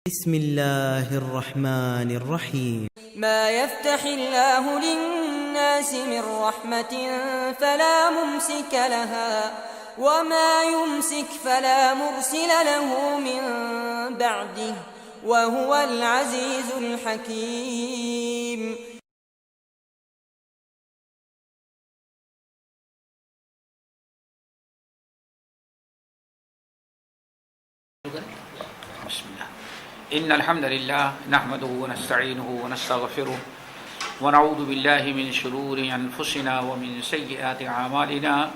بسم الله الرحمن الرحيم. ما يفتح الله للناس من رحمة فلا ممسك لها وما يمسك فلا مرسل له من بعده وهو العزيز الحكيم. بسم الله. إن الحمد لله نحمده ونستعينه ونستغفره ونعوذ بالله من شرور أنفسنا ومن سيئات أعمالنا.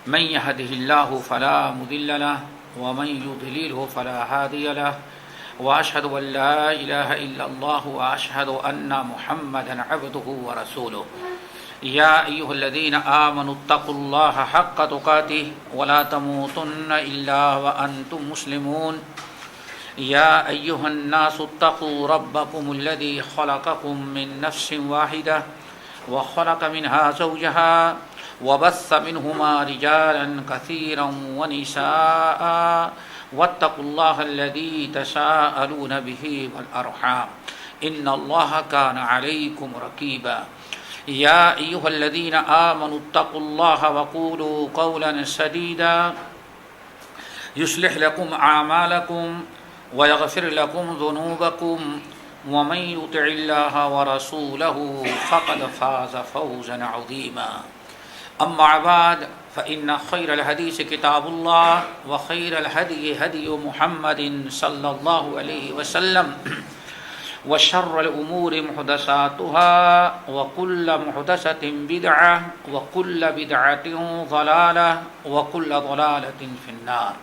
من يهده الله فلا مضل له ومن يضلله فلا هادي له وأشهد أن لا إله إلا الله وأشهد أن محمدا عبده ورسوله. يا أيها الذين آمنوا اتقوا الله حق تقاته ولا تموتن إلا وأنتم مسلمون. يا أيها الناس اتقوا ربكم الذي خلقكم من نفس واحدة وخلق منها زوجها وبث منهما رجالا كثيرا ونساء واتقوا الله الذي تساءلون به والأرحام إن الله كان عليكم رقيبا. يا أيها الذين آمنوا اتقوا الله وقولوا قولا سديدا يصلح لكم أعمالكم ويغفر لكم ذنوبكم ومن يطع الله ورسوله فقد فاز فوزا عظيما. أما بعد فإن خير الحديث كتاب الله وخير الهدي هدي محمد صلى الله عليه وسلم وشر الأمور محدثاتها وكل محدثة بدعة وكل بدعة ضلالة وكل ضلالة في النار.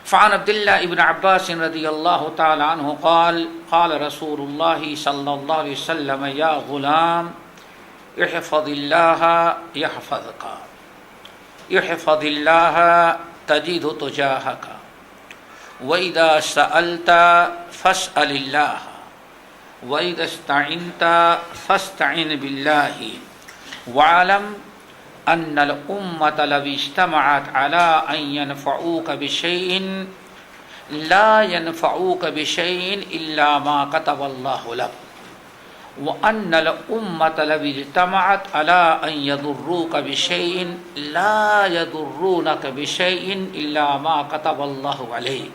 فعن عبد الله بن عباس رضي الله تعالى عنه قال قال رسول الله صلى الله عليه وسلم يا غلام احفظ الله يحفظك احفظ الله تجده تجاهك وإذا سألت فاسأل الله وإذا استعنت فاستعن بالله واعلم أن الأمة لو اجتمعت على أن ينفعوك بشيء لا ينفعوك بشيء إلا ما كتب الله لك وأن الأمة لو اجتمعت على أن يضروك بشيء لا يضرونك بشيء إلا ما كتب الله عليك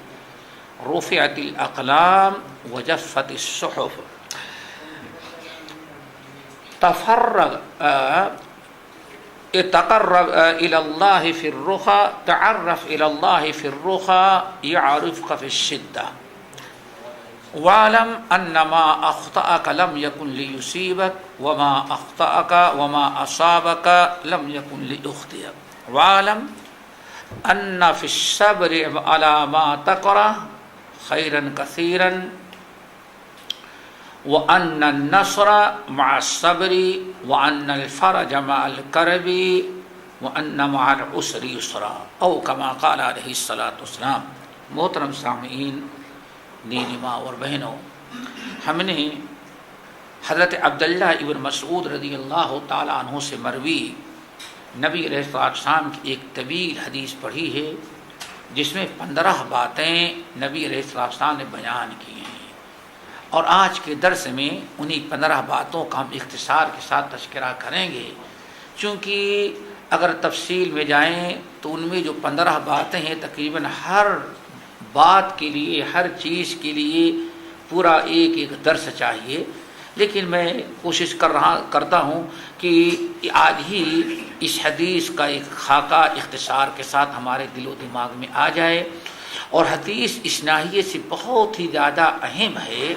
رفعت الأقلام وجفت الصحف. تقرب إلى الله في الرخاء تعرف إلى الله في الرخاء يعرفك في الشدة واعلم أن ما أخطأك لم يكن ليصيبك وما أخطأك وما أصابك لم يكن ليخطئك واعلم أن في الصبر على ما تكره خيرا كثيرا وأن النصر مع الصبر وأن الفرج مع الكرب وأن مع العسر يسرا أو كما قال عليه الصلاة والسلام. محترم سامعین، دینی ماں اور بہنوں، ہم نے حضرت عبداللہ ابن مسعود رضی اللہ تعالیٰ عنہ سے مروی نبی علیہ السلام کی ایک طویل حدیث پڑھی ہے جس میں 15 باتیں نبی علیہ السلام نے بیان کی ہیں، اور آج کے درس میں انہی 15 باتوں کا ہم اختصار کے ساتھ تذکرہ کریں گے، چونکہ اگر تفصیل میں جائیں تو ان میں جو 15 باتیں ہیں تقریباً ہر بات کے لیے ہر چیز کے لیے پورا ایک درس چاہیے، لیکن میں کوشش کرتا ہوں کہ آج ہی اس حدیث کا ایک خاکہ اختصار کے ساتھ ہمارے دل و دماغ میں آ جائے. اور حدیث اس ناحیے سے بہت ہی زیادہ اہم ہے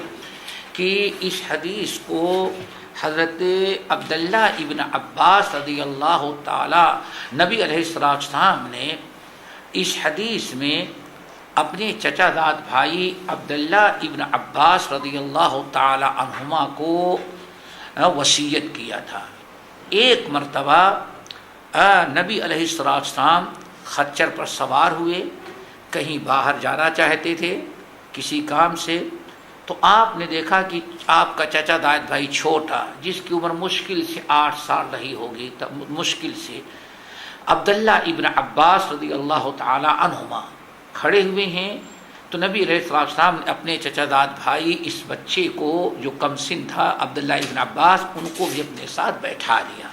کہ اس حدیث کو حضرت عبداللہ ابن عباس رضی اللہ تعالی نبی علیہ السلام نے اس حدیث میں اپنے چچا زاد بھائی عبداللہ ابن عباس رضی اللہ تعالی عنہما کو وصیت کیا تھا. ایک مرتبہ نبی علیہ السلام خچر پر سوار ہوئے، کہیں باہر جانا چاہتے تھے کسی کام سے، تو آپ نے دیکھا کہ آپ کا چچا زاد بھائی چھوٹا، جس کی عمر مشکل سے 8 سال رہی ہوگی، مشکل سے عبداللہ ابن عباس رضی اللہ تعالی عنہما کھڑے ہوئے ہیں تو نبی علیہ السلام نے اپنے چچا زاد بھائی اس بچے کو جو کم سن تھا عبداللہ ابن عباس، ان کو بھی اپنے ساتھ بیٹھا لیا۔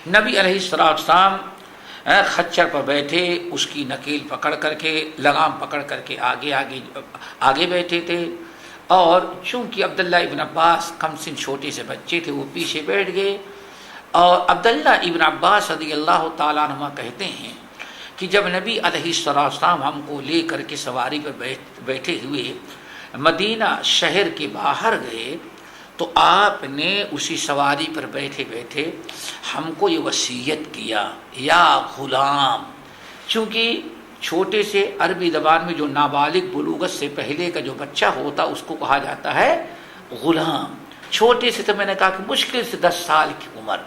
نبی علیہ السلام خچر پر بیٹھے، اس کی نکیل پکڑ کر کے، لگام پکڑ کر کے آگے بیٹھے تھے، اور چونکہ عبداللہ ابن عباس کم سن چھوٹے سے بچے تھے، وہ پیچھے بیٹھ گئے۔ اور عبداللہ ابن عباس رضی اللہ تعالیٰ عنہ کہتے ہیں کہ جب نبی علیہ السلام ہم کو لے کر کے سواری پر بیٹھے ہوئے مدینہ شہر کے باہر گئے تو آپ نے اسی سواری پر بیٹھے بیٹھے ہم کو یہ وصیت کیا، یا غلام، چونکہ چھوٹے سے عربی زبان میں جو نابالغ بلوغت سے پہلے کا جو بچہ ہوتا اس کو کہا جاتا ہے غلام۔ چھوٹے سے تو میں نے کہا کہ مشکل سے 10 سال کی عمر،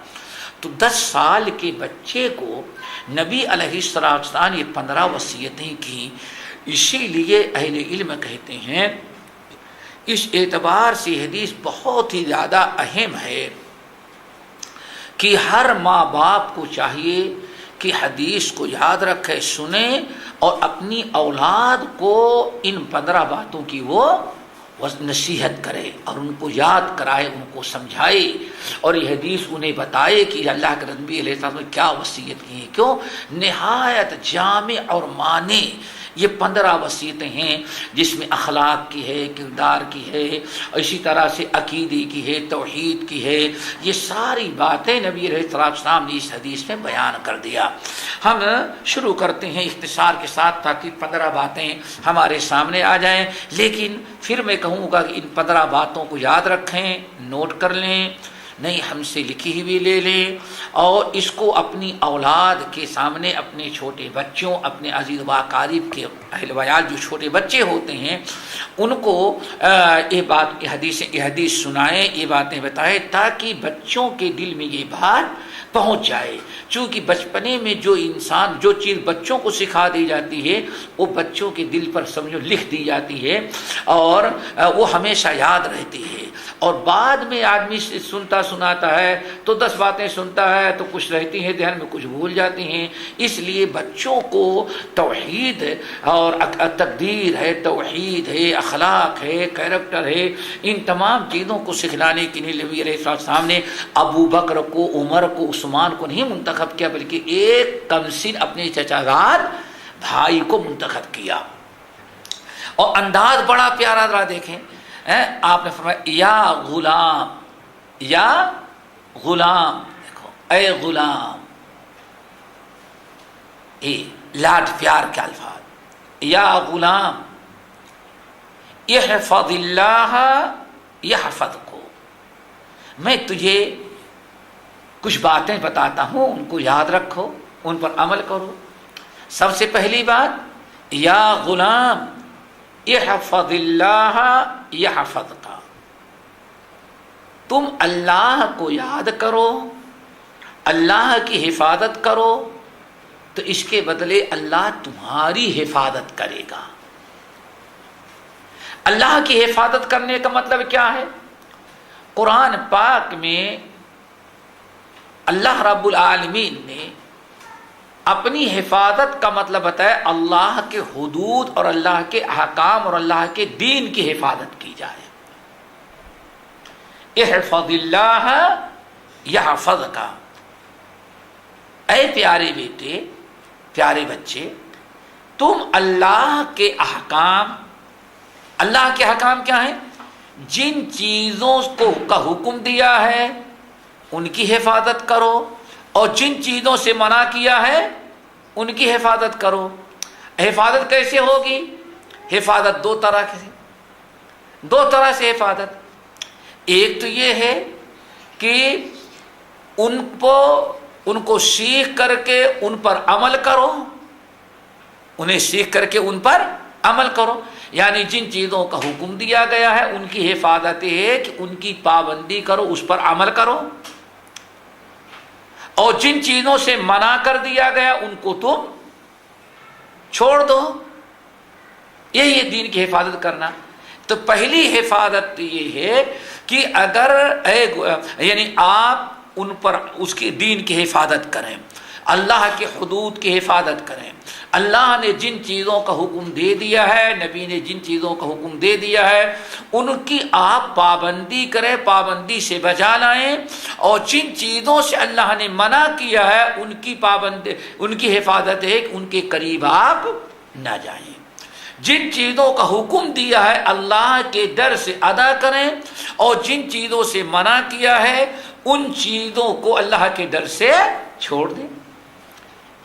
تو 10 سال کے بچے کو نبی علیہ السلام نے 15 وصیتیں کی۔ اسی لیے اہل علم کہتے ہیں اس اعتبار سے حدیث بہت ہی زیادہ اہم ہے کہ ہر ماں باپ کو چاہیے کہ حدیث کو یاد رکھے، سنے، اور اپنی اولاد کو ان 15 باتوں کی وہ نصیحت کرے اور ان کو یاد کرائے، ان کو سمجھائے، اور یہ حدیث انہیں بتائے کہ اللہ کے نبی علیہ السلام نے کیا وصیت کی ہے۔ کیوں؟ نہایت جامع اور معنی یہ 15 وصیتیں ہیں، جس میں اخلاق کی ہے، کردار کی ہے، اور اسی طرح سے عقیدے کی ہے، توحید کی ہے، یہ ساری باتیں نبی علیہ السلام نے اس حدیث میں بیان کر دیا۔ ہم شروع کرتے ہیں اختصار کے ساتھ تاکہ 15 باتیں ہمارے سامنے آ جائیں، لیکن پھر میں کہوں گا کہ ان 15 باتوں کو یاد رکھیں، نوٹ کر لیں، نہیں ہم سے لکھی ہوئی لے لیں، اور اس کو اپنی اولاد کے سامنے، اپنے چھوٹے بچوں، اپنے عزیز و اقارب کے اہل ویال جو چھوٹے بچے ہوتے ہیں ان کو یہ حدیث سنائیں، یہ باتیں بتائیں، تاکہ بچوں کے دل میں یہ بات پہنچ جائے۔ چونکہ بچپنے میں جو چیز بچوں کو سکھا دی جاتی ہے وہ بچوں کے دل پر سمجھو لکھ دی جاتی ہے اور وہ ہمیشہ یاد رہتی ہے، اور بعد میں آدمی سنتا سناتا ہے تو 10 باتیں سنتا ہے تو کچھ رہتی ہیں ذہن میں، کچھ بھول جاتی ہیں۔ اس لیے بچوں کو توحید اور تقدیر ہے، توحید ہے، اخلاق ہے، کیریکٹر ہے، ان تمام چیزوں کو سکھلانے کے لیے نبی علیہ السلام نے ابو بکر کو، عمر کو، عثمان کو نہیں منتخب کیا، بلکہ ایک کمسن اپنے چچا زاد بھائی کو منتخب کیا۔ اور انداز بڑا پیارا، ذرا دیکھیں، آپ نے فرمایا یا غلام، یا غلام، دیکھو اے غلام، لاڈ پیار کے الفاظ، یا غلام احفظ اللہ یحفظکو، میں تجھے کچھ باتیں بتاتا ہوں، ان کو یاد رکھو، ان پر عمل کرو۔ سب سے پہلی بات، یا غلام احفظ اللہ یحفظک، تم اللہ کو یاد کرو، اللہ کی حفاظت کرو، تو اس کے بدلے اللہ تمہاری حفاظت کرے گا۔ اللہ کی حفاظت کرنے کا مطلب کیا ہے؟ قرآن پاک میں اللہ رب العالمین نے اپنی حفاظت کا مطلب بتایا اللہ کے حدود اور اللہ کے احکام اور اللہ کے دین کی حفاظت کی جائے۔ احفظ اللہ یحفظک، اے پیارے بیٹے، پیارے بچے، تم اللہ کے احکام، اللہ کے احکام کیا ہیں؟ جن چیزوں کا حکم دیا ہے ان کی حفاظت کرو، اور جن چیزوں سے منع کیا ہے ان کی حفاظت کرو۔ حفاظت کیسے ہوگی؟ حفاظت دو طرح سے حفاظت۔ ایک تو یہ ہے کہ ان کو سیکھ کر کے ان پر عمل کرو، انہیں سیکھ کر کے ان پر عمل کرو، یعنی جن چیزوں کا حکم دیا گیا ہے ان کی حفاظت ہے کہ ان کی پابندی کرو، اس پر عمل کرو، اور جن چیزوں سے منع کر دیا گیا ان کو تم چھوڑ دو۔ یہی ہے دین کی حفاظت کرنا۔ تو پہلی حفاظت یہ ہے کہ اگر یعنی آپ ان پر اس کے دین کی حفاظت کریں، اللہ کے حدود کی حفاظت کریں۔ اللہ نے جن چیزوں کا حکم دے دیا ہے، نبی نے جن چیزوں کا حکم دے دیا ہے، ان کی آپ پابندی کریں، پابندی سے بچا لائیں، اور جن چیزوں سے اللہ نے منع کیا ہے ان کی پابندی، ان کی حفاظت ہے کہ ان کے قریب آپ نہ جائیں۔ جن چیزوں کا حکم دیا ہے اللہ کے ڈر سے ادا کریں، اور جن چیزوں سے منع کیا ہے ان چیزوں کو اللہ کے ڈر سے چھوڑ دیں۔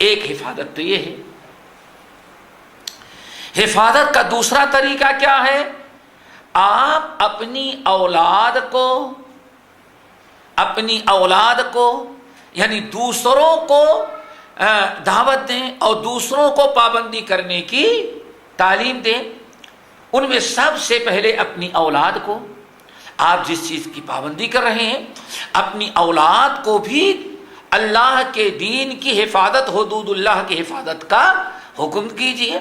ایک حفاظت تو یہ ہے۔ حفاظت کا دوسرا طریقہ کیا ہے؟ آپ اپنی اولاد کو یعنی دوسروں کو دعوت دیں اور دوسروں کو پابندی کرنے کی تعلیم دیں۔ ان میں سب سے پہلے اپنی اولاد کو، آپ جس چیز کی پابندی کر رہے ہیں اپنی اولاد کو بھی اللہ کے دین کی حفاظت، حدود اللہ کی حفاظت کا حکم کیجیے۔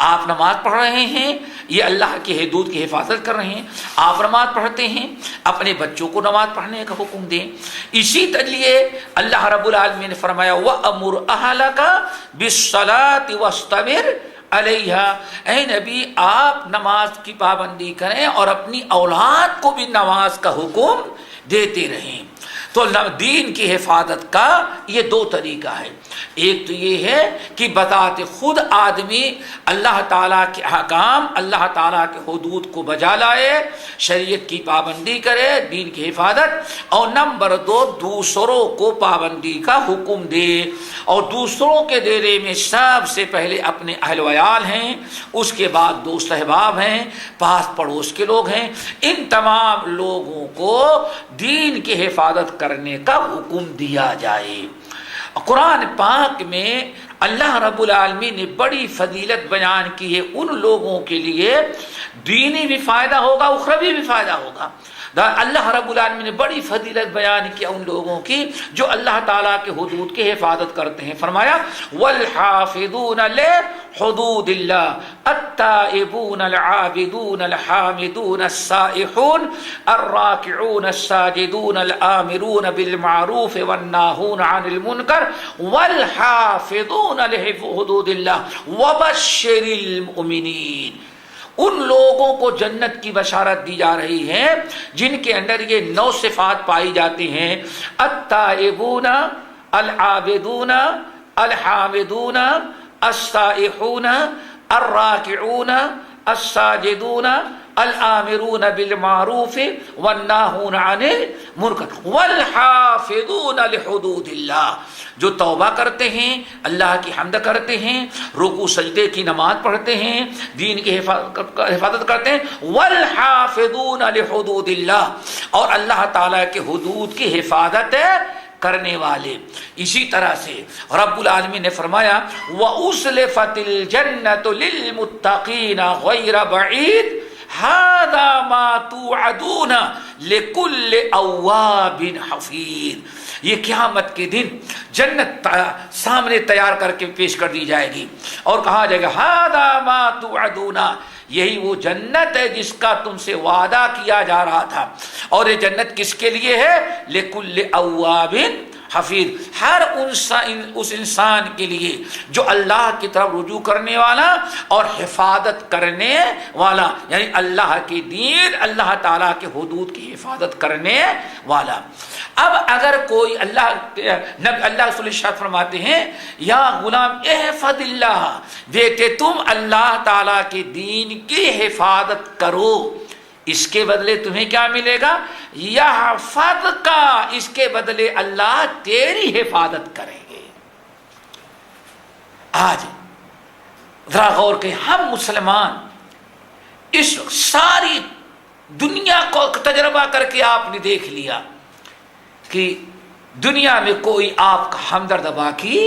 آپ نماز پڑھ رہے ہیں، یہ اللہ کی حدود کی حفاظت کر رہے ہیں، آپ نماز پڑھتے ہیں، اپنے بچوں کو نماز پڑھنے کا حکم دیں۔ اسی طریقے اللہ رب العالمین نے فرمایا وَأَمُرْ أَهْلَكَ بِالصَّلَاةِ وَاسْتَبِرْ عَلَيْهَا، اے نبی آپ نماز کی پابندی کریں اور اپنی اولاد کو بھی نماز کا حکم دیتے رہیں۔ تو دین کی حفاظت کا یہ دو طریقہ ہے۔ ایک تو یہ ہے کہ بذات خود آدمی اللہ تعالیٰ کے احکام، اللہ تعالیٰ کے حدود کو بجا لائے، شریعت کی پابندی کرے، دین کی حفاظت، اور نمبر دو دوسروں کو پابندی کا حکم دے۔ اور دوسروں کے دائرے میں سب سے پہلے اپنے اہل ویال ہیں، اس کے بعد دوست احباب ہیں، پاس پڑوس کے لوگ ہیں، ان تمام لوگوں کو دین کی حفاظت کرنے کا حکم دیا جائے۔ قرآن پاک میں اللہ رب العالمین نے بڑی فضیلت بیان کی ہے، ان لوگوں کے لیے دینی بھی فائدہ ہوگا، اخروی بھی فائدہ ہوگا۔ اللہ رب العالمین نے بڑی فضیلت بیان کیا ان لوگوں کی جو اللہ تعالیٰ کے حدود کی حفاظت کرتے ہیں۔ فرمایا والحافظون لحدود اللہ التائبون العابدون الحامدون السائحون الراکعون الساجدون الآمرون بالمعروف والناہون عن المنکر والحافظون لحدود اللہ وبشر المؤمنین۔ ان لوگوں کو جنت کی بشارت دی جا رہی ہے جن کے اندر یہ 9 صفات پائی جاتی ہیں: التائبون العابدون الحامدون السائحون الراکعون الساجدون الآمرون بالمعروف والناہون عن المنکر والحافظون لحدود اللہ، جو توبہ کرتے ہیں، اللہ کی حمد کرتے ہیں، رکوع سجدے کی نماز پڑھتے ہیں، دین کی حفاظت کرتے ہیں، والحافظون لحدود اللہ، اور اللہ تعالیٰ کے حدود کی حفاظت کرنے والے۔ اسی طرح سے رب العالمین نے فرمایا وَأُزْلِفَتِ الْجَنَّةُ لِلْمُتَّقِينَ غَيْرَ بَعِيدٍ هَذَا مَا تُوعَدُونَ لِكُلِّ أَوَّابٍ حَفِيظٍ۔ یہ قیامت کے دن جنت سامنے تیار کر کے پیش کر دی جائے گی اور کہا جائے گا هَذَا مَا تُوعَدُونَ، یہی وہ جنت ہے جس کا تم سے وعدہ کیا جا رہا تھا۔ اور یہ جنت کس کے لیے ہے؟ لِكُلِّ أَوَّابٍ حفیظ، ہر اس انسان کے لیے جو اللہ کی طرف رجوع کرنے والا اور حفاظت کرنے والا، یعنی اللہ کی دین، اللہ تعالیٰ کے حدود کی حفاظت کرنے والا۔ اب اگر کوئی اللہ رسول ارشاد فرماتے ہیں یا غلام احفظ اللہ، بیٹے تم اللہ تعالیٰ کے دین کی حفاظت کرو، اس کے بدلے تمہیں کیا ملے گا؟ یحفظ کا، اس کے بدلے اللہ تیری حفاظت کریں گے۔ آج ذرا غور کہ ہم مسلمان اس ساری دنیا کو تجربہ کر کے آپ نے دیکھ لیا کہ دنیا میں کوئی آپ کا ہمدرد باقی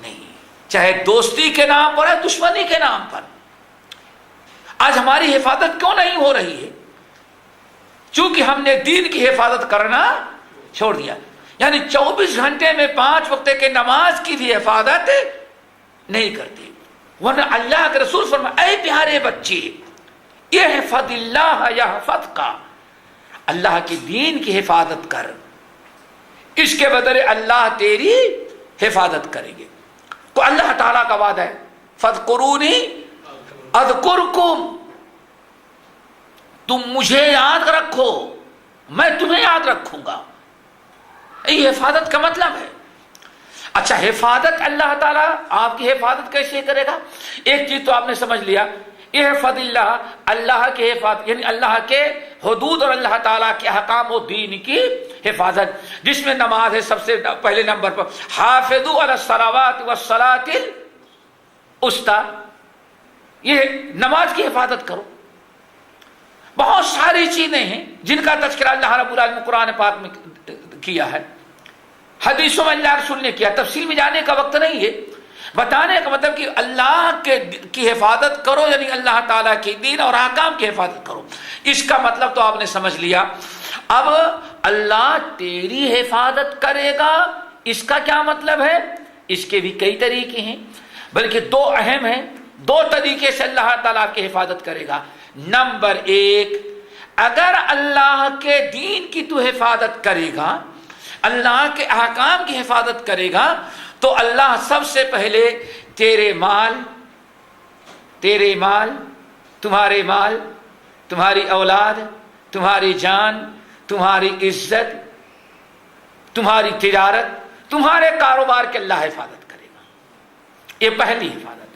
نہیں، چاہے دوستی کے نام پر ہے، دشمنی کے نام پر۔ آج ہماری حفاظت کیوں نہیں ہو رہی ہے؟ چونکہ ہم نے دین کی حفاظت کرنا چھوڑ دیا، یعنی 24 گھنٹے میں 5 وقت کے نماز کی بھی حفاظت نہیں کرتے۔ ورنہ اللہ کے رسول فرمایا اے پیارے بچے احفظ اللہ یحفظ کا، اللہ کے دین کی حفاظت کر، اس کے بدلے اللہ تیری حفاظت کریں گے۔ تو اللہ تعالیٰ کا وعدہ ہے فاذکرونی اذکرکم، تم مجھے یاد رکھو میں تمہیں یاد رکھوں گا. یہ حفاظت کا مطلب ہے. اچھا حفاظت اللہ تعالیٰ آپ کی حفاظت کیسے کرے گا؟ ایک چیز تو آپ نے سمجھ لیا، احفظ اللہ، اللہ کے حفاظت یعنی اللہ کے حدود اور اللہ تعالیٰ کے احکام و دین کی حفاظت، جس میں نماز ہے سب سے پہلے نمبر پر. حافظوا علی الصلوات والصلاۃ الوسطی، یہ نماز کی حفاظت کرو. بہت ساری چیزیں ہیں جن کا تذکرہ اللہ رب العالمین قرآن پاک میں کیا ہے، حدیثوں میں اللہ رسول نے کیا. تفصیل میں جانے کا وقت نہیں ہے، بتانے کا مطلب کہ اللہ کی حفاظت کرو یعنی اللہ تعالیٰ کے دین اور احکام کی حفاظت کرو. اس کا مطلب تو آپ نے سمجھ لیا. اب اللہ تیری حفاظت کرے گا، اس کا کیا مطلب ہے؟ اس کے بھی کئی طریقے ہیں، بلکہ دو اہم ہیں. دو طریقے سے اللہ تعالیٰ کی حفاظت کرے گا. نمبر ایک، اگر اللہ کے دین کی تو حفاظت کرے گا، اللہ کے احکام کی حفاظت کرے گا، تو اللہ سب سے پہلے تیرے مال، تمہارے مال، تمہاری اولاد، تمہاری جان، تمہاری عزت، تمہاری تجارت، تمہارے کاروبار کے اللہ حفاظت کرے گا. یہ پہلی حفاظت ہے.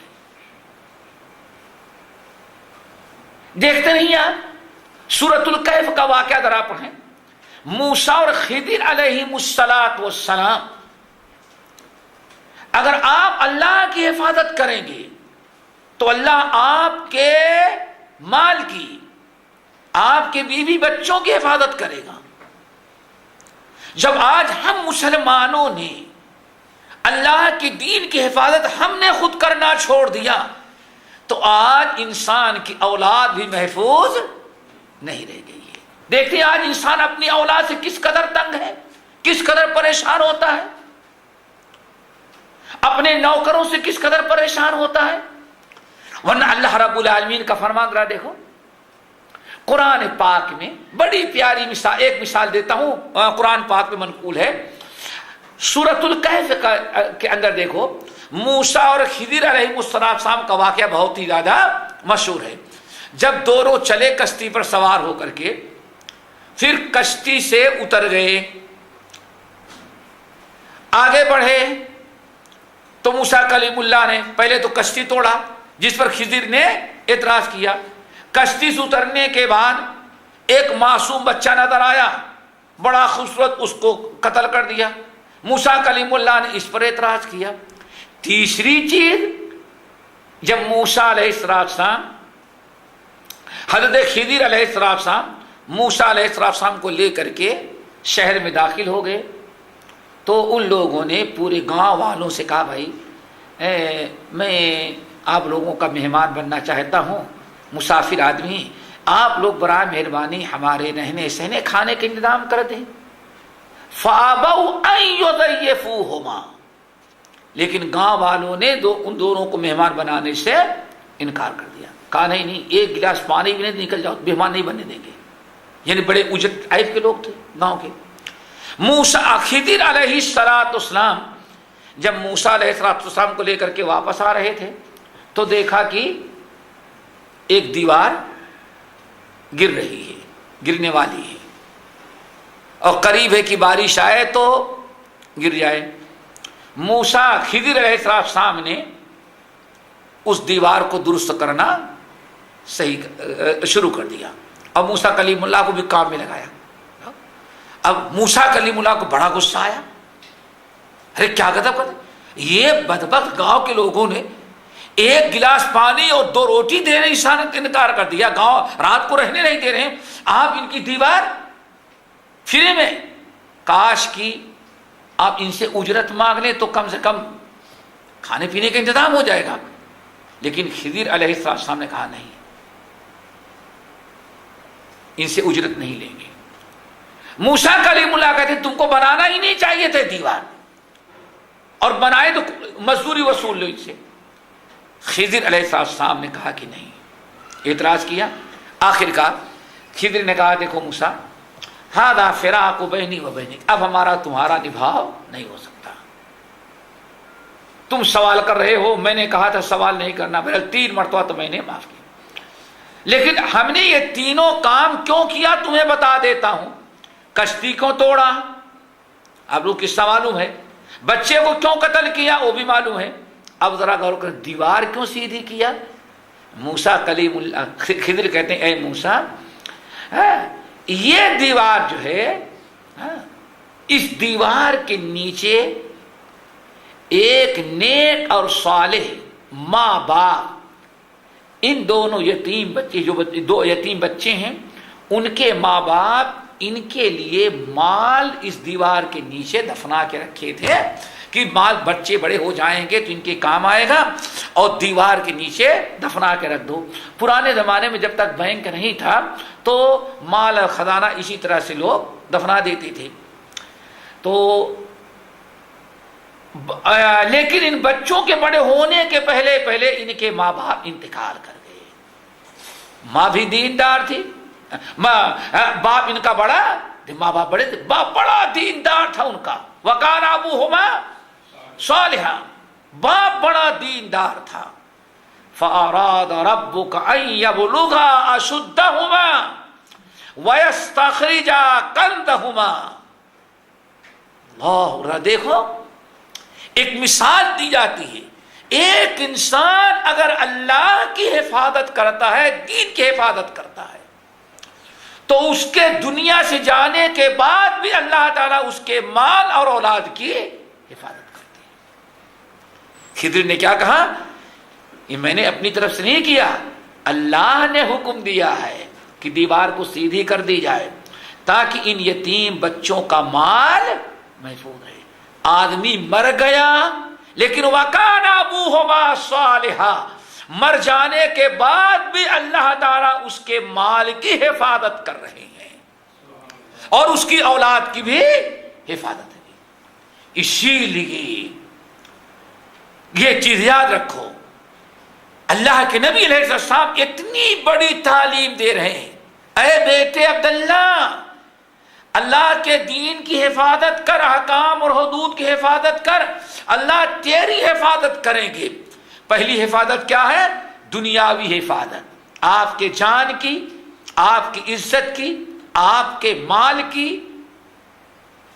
دیکھتے نہیں آپ سورۃ الکہف کا واقعہ ذرا پڑھیں. موسیٰ اور خضر علیہم السلام، اگر آپ اللہ کی حفاظت کریں گے تو اللہ آپ کے مال کی، آپ کے بیوی بچوں کی حفاظت کرے گا. جب آج ہم مسلمانوں نے اللہ کے دین کی حفاظت ہم نے خود کرنا چھوڑ دیا تو آج انسان کی اولاد بھی محفوظ نہیں رہ گئی ہے. دیکھتے ہیں آج انسان اپنی اولاد سے کس قدر تنگ ہے، کس قدر پریشان ہوتا ہے، اپنے نوکروں سے کس قدر پریشان ہوتا ہے. ورنہ اللہ رب العالمین کا فرمان ذرا دیکھو قرآن پاک میں بڑی پیاری مثال، ایک مثال دیتا ہوں قرآن پاک میں منقول ہے. سورۃ الکہف کے اندر دیکھو موسیٰ اور خضر علیہ السلام کا واقعہ بہت ہی زیادہ مشہور ہے. جب دونوں چلے کشتی پر سوار ہو کر کے، پھر کشتی سے اتر گئے، آگے بڑھے تو موسیٰ کلیم اللہ نے پہلے تو کشتی توڑا، جس پر خضر نے اعتراض کیا. کشتی سے اترنے کے بعد ایک معصوم بچہ نظر آیا، بڑا خوبصورت، اس کو قتل کر دیا. موسیٰ کلیم اللہ نے اس پر اعتراض کیا. تیسری چیز، جب موسیٰ علیہ السلام حضرت خضر علیہ السلام موسیٰ علیہ السلام کو لے کر کے شہر میں داخل ہو گئے تو ان لوگوں نے پورے گاؤں والوں سے کہا بھائی میں آپ لوگوں کا مہمان بننا چاہتا ہوں، مسافر آدمی، آپ لوگ برائے مہربانی ہمارے رہنے سہنے کھانے کے انتظام کر دیں. فَأَبَوْا أَن يُضَيِّفُوهُمَا، لیکن گاؤں والوں نے ان دونوں کو مہمان بنانے سے انکار کر دیا. کہا نہیں، ایک گلاس پانی بھی نہیں، نکل جاؤ، مہمان نہیں بننے دیں گے. یعنی بڑے اجرت عیب کے لوگ تھے گاؤں کے. موسیٰ خضر علیہ السلام جب موسیٰ علیہ السلام کو لے کر کے واپس آ رہے تھے تو دیکھا کہ ایک دیوار گر رہی ہے، گرنے والی ہے، اور قریب ہے کہ بارش آئے تو گر جائے. موسیٰ خضر علیہ السلام نے اس دیوار کو درست کرنا شروع کر دیا، اور موسیٰ کلیم اللہ کو بھی کام میں لگایا. اب موسیٰ کلیم اللہ کو بڑا غصہ آیا، ارے کیا غضب کرتے، یہ بدبخت گاؤں کے لوگوں نے ایک گلاس پانی اور 2 روٹی دینے سے انکار کر دیا، گاؤں رات کو رہنے نہیں دے رہے ہیں، آپ ان کی دیوار فری میں. کاش کی آپ ان سے اجرت مانگ لیں تو کم سے کم کھانے پینے کا انتظام ہو جائے گا. لیکن خضر علیہ السلام نے کہا نہیں، ان سے اجرت نہیں لیں گے. موسیٰ کلیم اللہ کہتے تم کو بنانا ہی نہیں چاہیے تھے دیوار، اور بنائے تو مزدوری وصول لو ان سے. خضر علیہ السلام نے کہا کہ نہیں، اعتراض کیا. آخر کار خضر نے کہا دیکھو موسیٰ، ھذا فراق بینی و بینک، اب ہمارا تمہارا نبھاؤ نہیں ہو سکتا، تم سوال کر رہے ہو، میں نے کہا تھا سوال نہیں کرنا، بہرحال 3 مرتبہ تو میں نے معاف کیا، لیکن ہم نے یہ تینوں کام کیوں کیا تمہیں بتا دیتا ہوں۔ کشتی کو توڑا، آپ لوگ قصہ معلوم ہے، بچے کو کیوں قتل کیا وہ بھی معلوم ہے، اب ذرا غور کر، دیوار کیوں سیدھی کیا؟ موسیٰ کلیم اللہ، خضر کہتے ہیں اے موسیٰ یہ دیوار جو ہے اس دیوار کے نیچے ایک نیک اور صالح ماں باپ، ان دونوں یتیم بچے، جو 2 یتیم بچے ہیں، ان کے ماں باپ ان کے لیے مال اس دیوار کے نیچے دفنا کے رکھے تھے کہ مال بچے بڑے ہو جائیں گے تو ان کے کام آئے گا، اور دیوار کے نیچے دفنا کے رکھ دو۔ پرانے زمانے میں جب تک بینک نہیں تھا تو مال اور خزانہ اسی طرح سے لوگ دفنا دیتے تھے، تو لیکن ان بچوں کے بڑے ہونے کے پہلے ان کے ماں باپ انتقال کر گئے۔ ماں بھی دیندار تھی، باپ ان کا بڑا، ماں باپ بڑے تھے، باپ بڑا دیندار تھا ان کا، وَكَانَ أَبُوهُمَا صَالِحًا، باپ بڑا دیندار تھا۔ فَأَرَادَ رَبُّكَ أَن يَبْلُغَا أَشُدَّهُمَا وَيَسْتَخْرِجَا كَنزَهُمَا۔ اللہ، دیکھو ایک مثال دی جاتی ہے، ایک انسان اگر اللہ کی حفاظت کرتا ہے، دین کی حفاظت کرتا ہے، تو اس کے دنیا سے جانے کے بعد بھی اللہ تعالیٰ اس کے مال اور اولاد کی حفاظت کرتے ہیں۔ خضر نے کیا کہا؟ یہ میں نے اپنی طرف سے نہیں کیا، اللہ نے حکم دیا ہے کہ دیوار کو سیدھی کر دی جائے تاکہ ان یتیم بچوں کا مال محفوظ رہے۔ آدمی مر گیا لیکن وَكَانَ أَبُوهُمَا صَالِحًا، مر جانے کے بعد بھی اللہ تعالیٰ اس کے مال کی حفاظت کر رہے ہیں اور اس کی اولاد کی بھی حفاظت ہے۔ اسی لیے یہ چیز یاد رکھو، اللہ کے نبی علیہ السلام اتنی بڑی تعلیم دے رہے ہیں، اے بیٹے عبداللہ، اللہ کے دین کی حفاظت کر، احکام اور حدود کی حفاظت کر، اللہ تیری حفاظت کریں گے۔ پہلی حفاظت کیا ہے؟ دنیاوی حفاظت، آپ کے جان کی، آپ کی عزت کی، آپ کے مال کی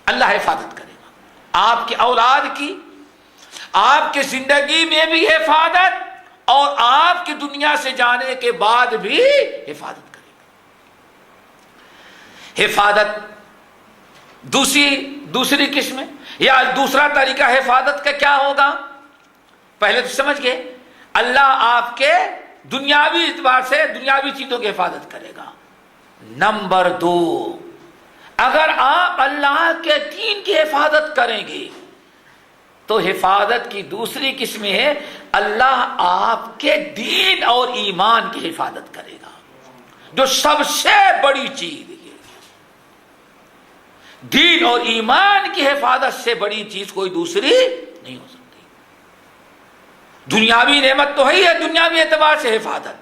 اللہ حفاظت کرے گا، آپ کی اولاد کی، آپ کی زندگی میں بھی حفاظت اور آپ کی دنیا سے جانے کے بعد بھی حفاظت کرے گا۔ حفاظت دوسری قسم یا دوسرا طریقہ حفاظت کا کیا ہوگا؟ پہلے تو سمجھ گئے، اللہ آپ کے دنیاوی اعتبار سے دنیاوی چیزوں کی حفاظت کرے گا۔ نمبر 2، اگر آپ اللہ کے دین کی حفاظت کریں گے تو حفاظت کی دوسری قسم ہے اللہ آپ کے دین اور ایمان کی حفاظت کرے گا، جو سب سے بڑی چیز ہے۔ دین اور ایمان کی حفاظت سے بڑی چیز کوئی دوسری نہیں ہو سکتی۔ دنیاوی نعمت تو ہے، دنیاوی اعتبار سے حفاظت،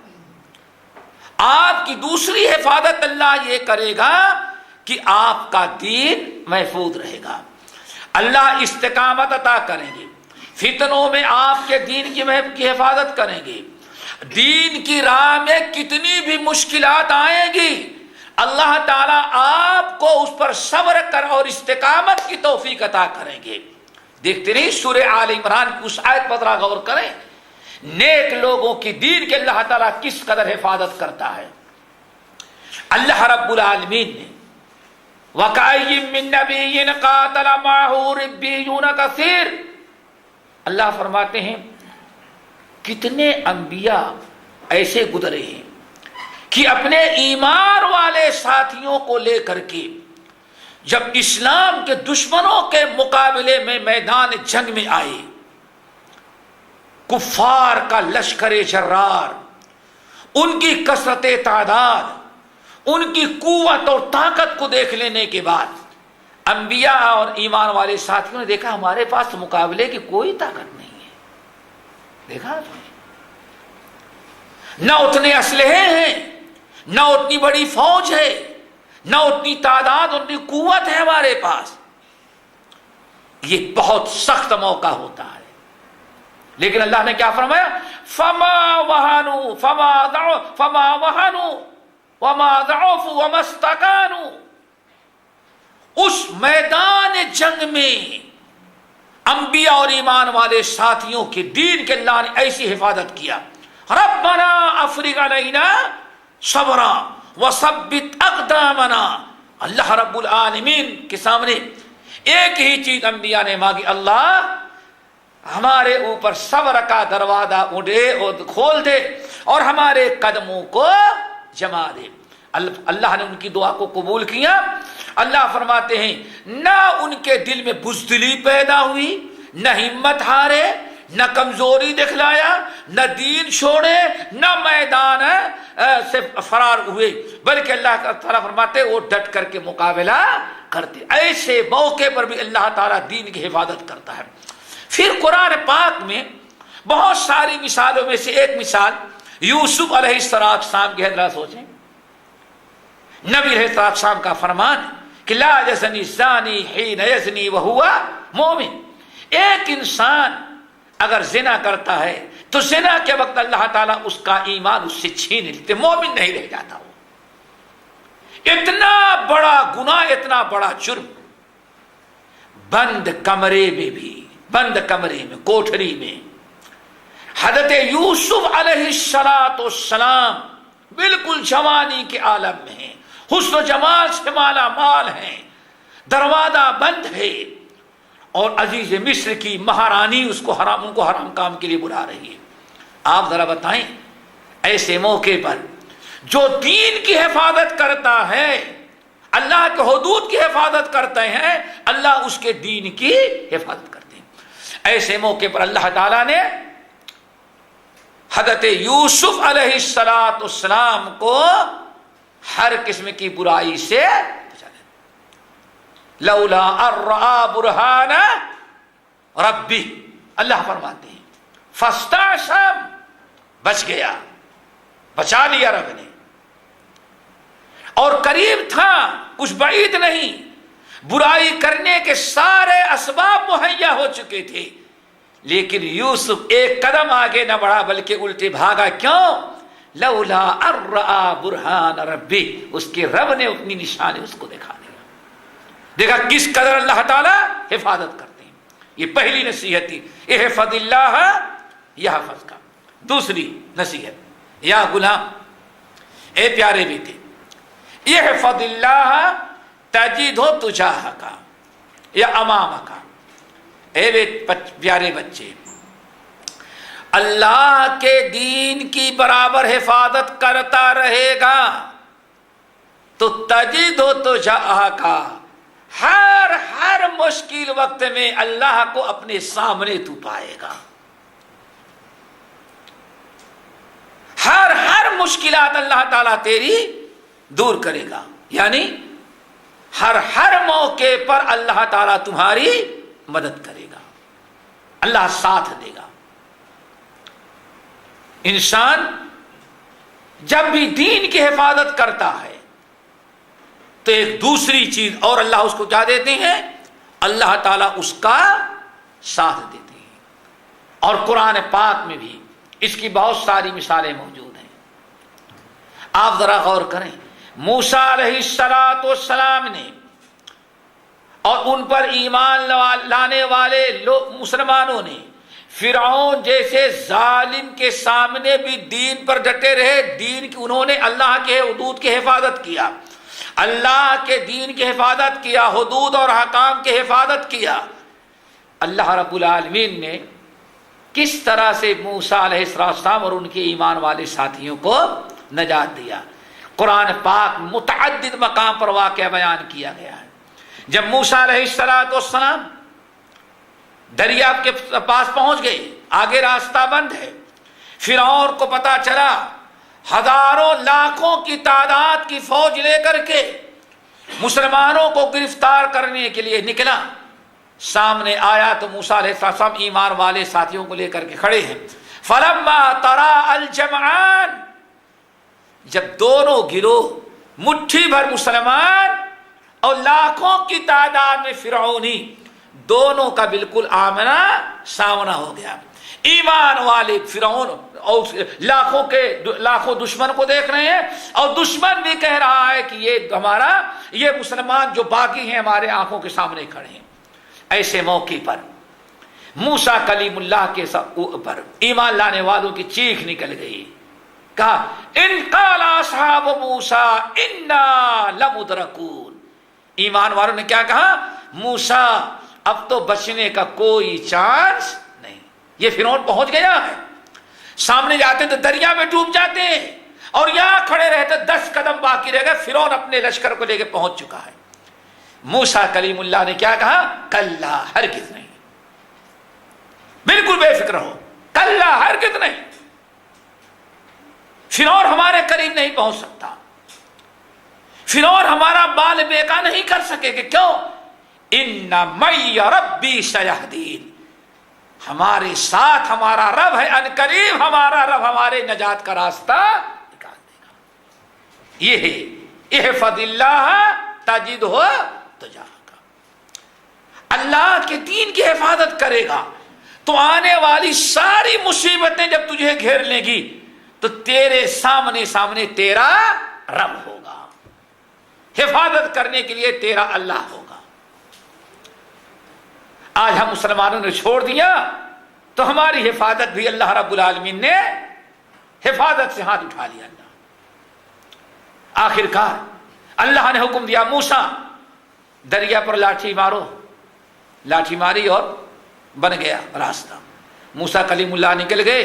آپ کی دوسری حفاظت اللہ یہ کرے گا کہ آپ کا دین محفوظ رہے گا، اللہ استقامت عطا کریں گے، فتنوں میں آپ کے دین کی حفاظت کریں گے، دین کی راہ میں کتنی بھی مشکلات آئیں گی اللہ تعالیٰ آپ کو اس پر صبر کر اور استقامت کی توفیق عطا کریں گے۔ دیکھتے نہیں سورہ آل عمران کی اس آیت پر ذرا غور کریں، نیک لوگوں کی دین کے اللہ تعالیٰ کس قدر حفاظت کرتا ہے۔ اللہ رب العالمین نے وَكَأَيٍّ مِّن نَّبِيٍّ قَاتَلَ مَعَهُ رِبِّيُّونَ كَثِيرٌ، اللہ فرماتے ہیں کتنے انبیاء ایسے گزرے ہیں کہ اپنے ایمان والے ساتھیوں کو لے کر کے جب اسلام کے دشمنوں کے مقابلے میں میدان جنگ میں آئے، کفار کا لشکر جرار، ان کی کثرت تعداد، ان کی قوت اور طاقت کو دیکھ لینے کے بعد انبیاء اور ایمان والے ساتھیوں نے دیکھا ہمارے پاس مقابلے کی کوئی طاقت نہیں ہے۔ دیکھا نہ اتنے اسلحے ہیں، نہ اتنی بڑی فوج ہے، نہ اتنی تعداد، اتنی قوت ہے ہمارے پاس۔ یہ بہت سخت موقع ہوتا ہے، لیکن اللہ نے کیا فرمایا؟ فما وہنوا وما ضعفوا وما استکانوا. اس میدان جنگ میں انبیاء اور ایمان والے ساتھیوں کے دین کے اللہ نے ایسی حفاظت کیا. ربنا افرغ علینا صبرا وثبت اقدامنا. اللہ رب العالمین کے سامنے ایک ہی چیز انبیاء نے مانگی، اللہ ہمارے اوپر صبر کا دروازہ کھول دے اور ہمارے قدموں کو جما دے. اللہ نے ان کی دعا کو قبول کیا. اللہ فرماتے ہیں نہ ان کے دل میں بزدلی پیدا ہوئی، نہ ہمت ہارے، نہ کمزوری دکھلایا، نہ دین چھوڑے، نہ میدان سے فرار ہوئے، بلکہ اللہ تعالیٰ فرماتے وہ ڈٹ کر کے مقابلہ کرتے. ایسے موقع پر بھی اللہ تعالیٰ دین کی حفاظت کرتا ہے. پھر قرآن پاک میں بہت ساری مثالوں میں سے ایک مثال یوسف علیہ السلام کی. حضرات سوچیں، نبی علیہ السلام کا فرمان کہ لا یزنی الزانی حین یزنی وہو مومن. ایک انسان اگر زنا کرتا ہے تو زنا کے وقت اللہ تعالیٰ اس کا ایمان اس سے چھین لیتے، مومن نہیں رہ جاتا. وہ اتنا بڑا گناہ، اتنا بڑا جرم، بند کمرے میں بھی، بند کمرے میں، کوٹھری میں حضرت یوسف علیہ السلام بالکل جوانی کے عالم میں ہیں، حسن و جمال سے مالا مال ہیں، دروازہ بند ہے، اور عزیز مصر کی مہارانی ان کو حرام کام کے لیے بلا رہی ہے. آپ ذرا بتائیں، ایسے موقع پر جو دین کی حفاظت کرتا ہے، اللہ کے حدود کی حفاظت کرتے ہیں، اللہ اس کے دین کی حفاظت کرتے ہیں. ایسے موقع پر اللہ تعالیٰ نے حضرت یوسف علیہ السلام کو ہر قسم کی برائی سے بچا دیا. لولا ارآ برہان ربی، اللہ فرماتے ہیں فاستعصم، بچ گیا، بچا لیا رب نے. اور قریب تھا، کچھ بعید نہیں، برائی کرنے کے سارے اسباب مہیا ہو چکے تھے، لیکن یوسف ایک قدم آگے نہ بڑھا بلکہ الٹے بھاگا. کیوں؟ لولا ارآ برہان ربی، اس کے رب نے اپنی نشانی اس کو دکھا دیا. دیکھا کس قدر اللہ تعالیٰ حفاظت کرتے ہیں. یہ پہلی نصیحت تھی، احفظ اللہ یحفظ کا. دوسری نصیحت، یا غلام، اے پیارے بیٹے، احفظ اللہ تجدہ تجاہک یا امامک. اے پیارے بچے، اللہ کے دین کی برابر حفاظت کرتا رہے گا تو تجدہ تجاہک، ہر مشکل وقت میں اللہ کو اپنے سامنے تو پائے گا. ہر مشکلات اللہ تعالیٰ تیری دور کرے گا. یعنی ہر موقع پر اللہ تعالیٰ تمہاری مدد کرے گا، اللہ ساتھ دے گا. انسان جب بھی دین کی حفاظت کرتا ہے تو ایک دوسری چیز اور اللہ اس کو کیا دیتے ہیں؟ اللہ تعالیٰ اس کا ساتھ دیتے ہیں. اور قرآن پاک میں بھی اس کی بہت ساری مثالیں موجود ہیں. آپ ذرا غور کریں، موسیٰ علیہ السلام نے اور ان پر ایمان لانے والے مسلمانوں نے فرعون جیسے ظالم کے سامنے بھی دین پر ڈٹے رہے. دین کی انہوں نے اللہ کے حدود کی حفاظت کیا، اللہ کے دین کی حفاظت کیا، حدود اور احکام کی حفاظت کیا. اللہ رب العالمین نے کس طرح سے موسیٰ علیہ السلام اور ان کے ایمان والے ساتھیوں کو نجات دیا. قرآن پاک متعدد مقام پر واقعہ بیان کیا گیا ہے. جب موسیٰ علیہ السلام دریا کے پاس پہنچ گئے، آگے راستہ بند ہے، فرعون کو پتا چلا، ہزاروں لاکھوں کی تعداد کی فوج لے کر کے مسلمانوں کو گرفتار کرنے کے لیے نکلا. سامنے آیا تو موسیٰ علیہ السلام ایمان والے ساتھیوں کو لے کر کے کھڑے ہیں. فلما تراءى الجمعان، جب دونوں گروہ، مٹھی بھر مسلمان اور لاکھوں کی تعداد میں فرعونی، دونوں کا بالکل آمنا سامنا ہو گیا. ایمان والے فرعون اور لاکھوں دشمن کو دیکھ رہے ہیں، اور دشمن بھی کہہ رہا ہے کہ یہ مسلمان جو باقی ہیں ہمارے آنکھوں کے سامنے کھڑے ہیں۔ ایسے موقع پر موسیٰ کلیم اللہ کے اوپر ایمان لانے والوں کی چیخ نکل گئی، کہا ان قال اصحاب موسیٰ انا لمدرکون۔ ایمان والوں نے کیا کہا؟ موسیٰ اب تو بچنے کا کوئی چانس نہیں، یہ فرعون پہنچ گیا ہے، سامنے جاتے تو دریا میں ڈوب جاتے ہیں، اور یہاں کھڑے رہتے 10 قدم باقی رہ گئے، فرعون اپنے لشکر کو لے کے پہنچ چکا ہے۔ موسیٰ کلیم اللہ نے کیا کہا؟ کلا ہرگز نہیں، بالکل بے فکر ہو، کلا ہرگز نہیں، فرعون ہمارے قریب نہیں پہنچ سکتا، فرعون ہمارا بال بیکا نہیں کر سکے گا۔ کیوں؟ ان معی ربی سیہدین، ہمارے ساتھ ہمارا رب ہے، ان قریب ہمارا رب ہمارے نجات کا راستہ نکال دے گا۔ یہ ہے احفظ اللہ تجدہ تجاہک، اللہ کے دین کی حفاظت کرے گا تو آنے والی ساری مصیبتیں جب تجھے گھیر لیں گی تو تیرے سامنے تیرا رب ہوگا، حفاظت کرنے کے لیے تیرا اللہ ہوگا۔ آج ہم مسلمانوں نے چھوڑ دیا تو ہماری حفاظت بھی اللہ رب العالمین نے حفاظت سے ہاتھ اٹھا لیا۔ آخر کار اللہ نے حکم دیا موسیٰ دریا پر لاٹھی مارو، لاٹھی ماری اور بن گیا راستہ۔ موسیٰ کلیم اللہ نکل گئے،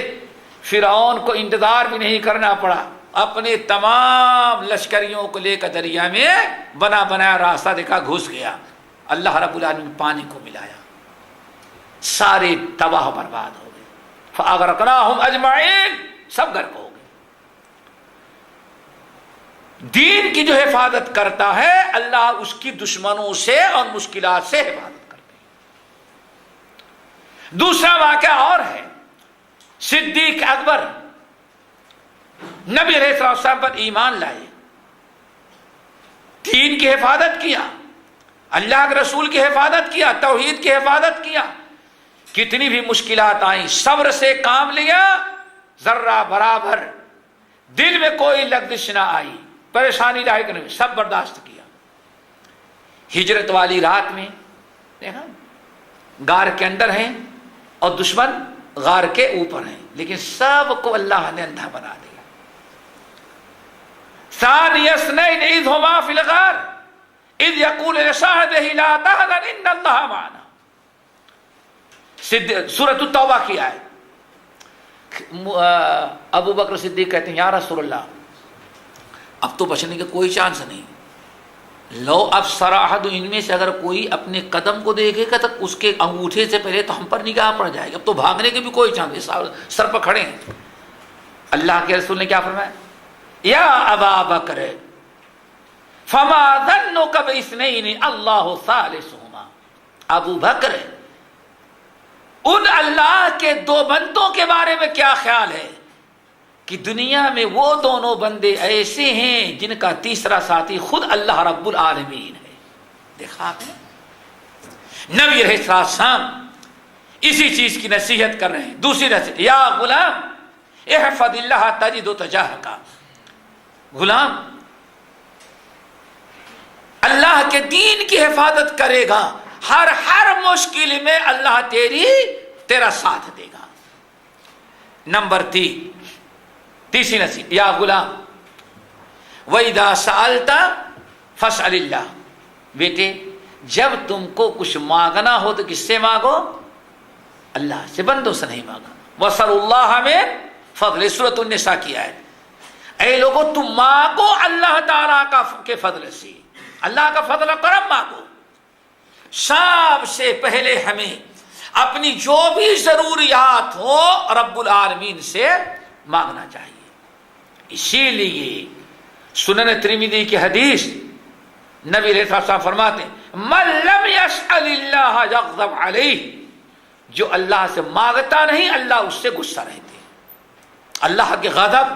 فرعون کو انتظار بھی نہیں کرنا پڑا، اپنے تمام لشکریوں کو لے کر دریا میں بنایا راستہ دیکھا، گھس گیا۔ اللہ رب العالمین نے پانی کو ملایا، سارے تباہ برباد ہو گئے، فاغرقناہم اجمعین، سب غرق ہو گئے۔ دین کی جو حفاظت کرتا ہے اللہ اس کی دشمنوں سے اور مشکلات سے حفاظت کرتے ہیں۔ دوسرا واقعہ اور ہے، صدیق اکبر نبی علیہ السلام پر ایمان لائے، دین کی حفاظت کیا، اللہ کے رسول کی حفاظت کیا، توحید کی حفاظت کیا، کتنی بھی مشکلات آئیں صبر سے کام لیا، ذرہ برابر دل میں کوئی لغزش نہ آئی، پریشانی لاحق نہیں، سب برداشت کیا۔ ہجرت والی رات میں دیکھا غار کے اندر ہیں اور دشمن غار کے اوپر ہیں، لیکن سب کو اللہ نے اندھا بنا دیا۔ ثانی اثنین اذ ہما فی الغار اذ یقول لصاحبہ لا تحزن ان اللہ معنا، سورۃ التوبہ کی آیت۔ ابو بکر صدیق کہتے ہیں یا رسول اللہ اب تو بچنے کا کوئی چانس نہیں، لو ابصر احد، ان میں سے اگر کوئی اپنے قدم کو دیکھے گا تو اس کے انگوٹھے سے پہلے تو ہم پر نگاہ پڑ جائے گی، اب تو بھاگنے کے بھی کوئی چانس، سر پر کھڑے ہیں۔ اللہ کے رسول نے کیا فرمایا؟ یا ابا بکر فما ظنک باثنین اللہ ثالثہما، ابو بکر ان اللہ کے 2 بندوں کے بارے میں کیا خیال ہے کہ دنیا میں وہ دونوں بندے ایسے ہیں جن کا تیسرا ساتھی خود اللہ رب العالمین ہے۔ دیکھا آپ نے نبی علیہ السلام اسی چیز کی نصیحت کر رہے ہیں۔ دوسری نصیحت یا غلام احفظ اللہ تجد تجاہک، غلام اللہ کے دین کی حفاظت کرے گا، ہر مشکل میں اللہ تیرا ساتھ دے گا۔ نمبر 3 تیسری نصیحت یا غلام وَإِذَا سَأَلْتَ فَاسْأَلِ اللَّهِ، بیٹے جب تم کو کچھ مانگنا ہو تو کس سے مانگو؟ اللہ سے، بندوں سے نہیں مانگا۔ وَاسْأَلُوا اللَّهَ مِن فضل، سورۃ النساء کی آیت۔ اے لوگوں تم مانگو اللہ تعالیٰ کے فضل سے، اللہ کا فضل و کرم مانگو۔ سب سے پہلے ہمیں اپنی جو بھی ضروریات ہو رب العالمین سے مانگنا چاہیے۔ اسی لیے سنن ترمذی کی حدیث نبی علیہ السلام فرماتے ہیں من لم یسأل اللہ یغضب علیہ، جو اللہ سے مانگتا نہیں اللہ اس سے غصہ رہتے ہیں۔ اللہ کے غضب،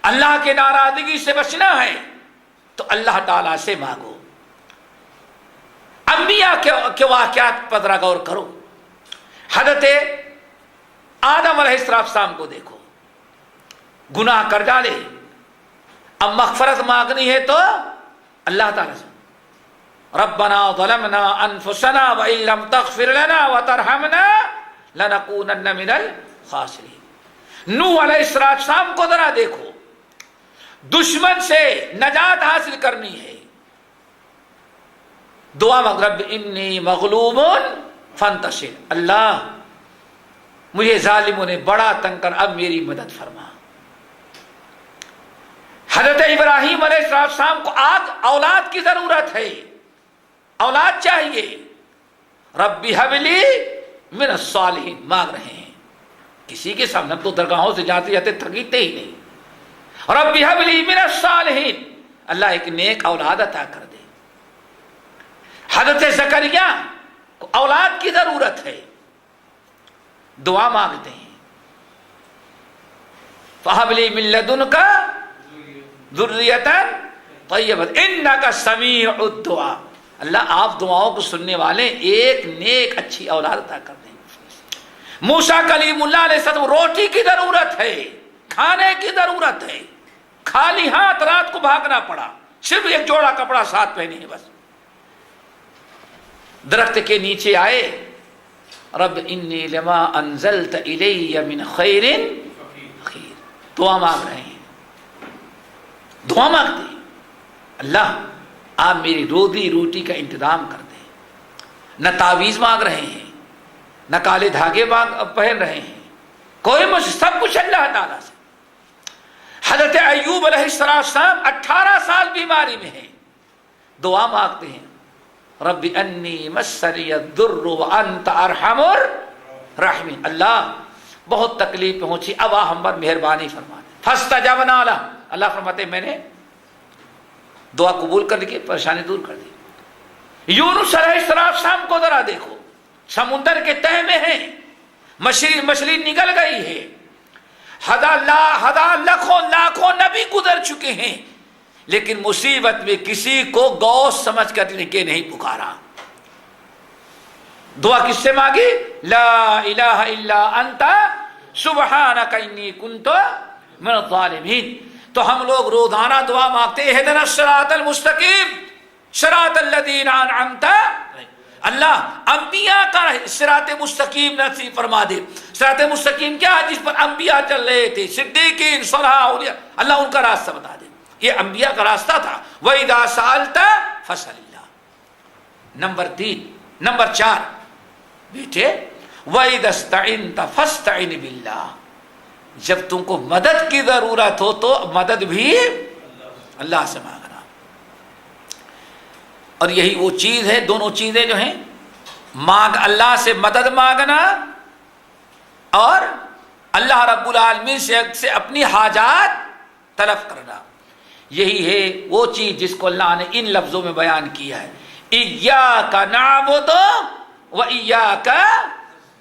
اللہ کے ناراضگی سے بچنا ہے تو اللہ تعالیٰ سے مانگو۔ انبیاء کے واقعات پر ذرا غور کرو۔ حضرت آدم علیہ السلام کو دیکھو، گناہ کر ڈالے، اب مغفرت مانگنی ہے تو اللہ تعالیٰ سے ربنا ظلمنا انفسنا وان لم تغفر لنا وترحمنا لنکونن من الخاسرین۔ نوح علیہ السلام کو ذرا دیکھو، دشمن سے نجات حاصل کرنی ہے، دعا مانگ رب انی مغلوب فانتصر، اللہ مجھے ظالموں نے بڑا تنگ کر، اب میری مدد فرما۔ حضرت ابراہیم علیہ السلام کو آج اولاد کی ضرورت ہے، اولاد چاہیے، رب هب لی من الصالحین مانگ رہے ہیں، کسی کے سامنے تو درگاہوں سے جاتے جاتے تھکیتے ہی نہیں، رب هب لی من الصالحین، اللہ ایک نیک اولاد عطا کر دے۔ حضرت زکریا کو اولاد کی ضرورت ہے، دعا مانگتے ہیں، فہب لی من لدنک ذریۃ طیبۃ انک سمیع الدعاء، اللہ آپ دعاؤں کو سننے والے، ایک نیک اچھی اولاد عطا کر دیں۔ موسیٰ کلیم اللہ علیہ السلام، روٹی کی ضرورت ہے، کھانے کی ضرورت ہے، خالی ہاتھ رات کو بھاگنا پڑا، صرف ایک جوڑا کپڑا ساتھ پہنے ہیں بس، درخت کے نیچے آئے، رب انی لما انزلت الی من خیر فقیر، دعا مانگ رہے ہیں، دعا مانگتے ہیں، اللہ آپ میری روزی روٹی کا انتظام کر دیں۔ نہ تعویذ مانگ رہے ہیں، نہ کالے دھاگے پہن رہے ہیں، کوئی سب کچھ اللہ تعالیٰ سے۔ حضرت ایوب علیہ السلام 18 سال بیماری میں ہیں، دعا مانگتے ہیں، رب انی مسنی الضر وانت ارحم الراحمین، اللہ بہت تکلیف پہنچی، اب ہم پر مہربانی فرما دیں۔ فاستجبنا لہ، اللہ فرماتے میں نے دعا قبول کر لی، پریشانی دور کر دی۔ یونس علیہ السلام کو ذرا دیکھو، سمندر کے تہ میں ہیں، مچھلی نگل گئی ہے، ہزار لاکھوں نبی گزر چکے ہیں، لیکن مصیبت میں کسی کو غوث سمجھ کر کے نہیں پکارا۔ دعا کس سے مانگی؟ لا الہ الا انت سبحانک انی کنت من الظالمین۔ تو ہم لوگ روزانہ دعا مانگتے ہیں، اہدنا الصراط المستقیم صراط الذین انعمت، اللہ انبیاء کا صراط مستقیم نصیب فرما دے۔ صراط مستقیم کیا ہے؟ جس پر انبیاء چل رہے تھے، صدیقین، صلحاء، اولیاء، اللہ ان کا راستہ بتا دے، یہ انبیاء کا راستہ تھا۔ وَإِذَا سَأَلْتَ فَاسْأَلِ اللَّهِ۔ نمبر 3، نمبر 4 بیٹے، وَإِذَا اسْتَعِنْتَ فَاسْتَعِنْ بِاللَّهِ، جب تم کو مدد کی ضرورت ہو تو مدد بھی اللہ سے مانگنا۔ اور یہی وہ چیز ہے، دونوں چیزیں جو ہیں، اللہ سے مدد مانگنا اور اللہ رب العالمین سے اپنی حاجات طلب کرنا، یہی ہے وہ چیز جس کو اللہ نے ان لفظوں میں بیان کیا ہے، ایاک نعبد و ایاک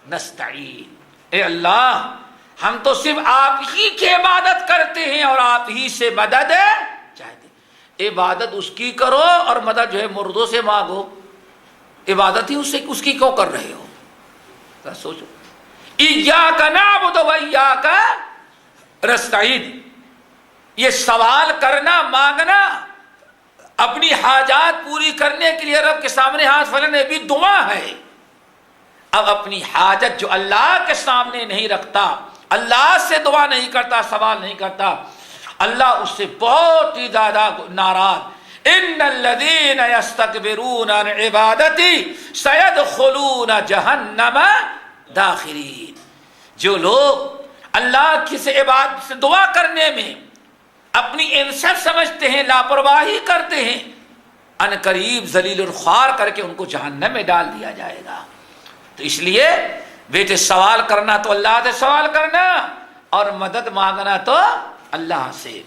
نستعین، اے اللہ ہم تو صرف آپ ہی کی عبادت کرتے ہیں اور آپ ہی سے مدد چاہتے ہیں۔ عبادت اس کی کرو اور مدد جو ہے مردوں سے مانگو، عبادت ہی اس کی کیوں کر رہے ہو؟ ذرا سوچو، ایاک نعبد و ایاک نستعین، یہ سوال کرنا، مانگنا، اپنی حاجات پوری کرنے کے لیے رب کے سامنے ہاتھ پھیلانا بھی دعا ہے۔ اب اپنی حاجت جو اللہ کے سامنے نہیں رکھتا، اللہ سے دعا نہیں کرتا، سوال نہیں کرتا، اللہ اس سے بہت ہی زیادہ ناراض۔ ان الذین یستکبرون عن عبادتی سیدخلون جہنم داخرین، جو لوگ اللہ کی سے عبادت سے دعا کرنے میں اپنی انصاف سمجھتے ہیں، لاپرواہی کرتے ہیں، ان قریب ذلیل الخوار کر کے ان کو جہنم میں ڈال دیا جائے گا۔ تو اس لیے بیٹے سوال کرنا تو اللہ سے سوال کرنا اور مدد مانگنا تو اللہ سے۔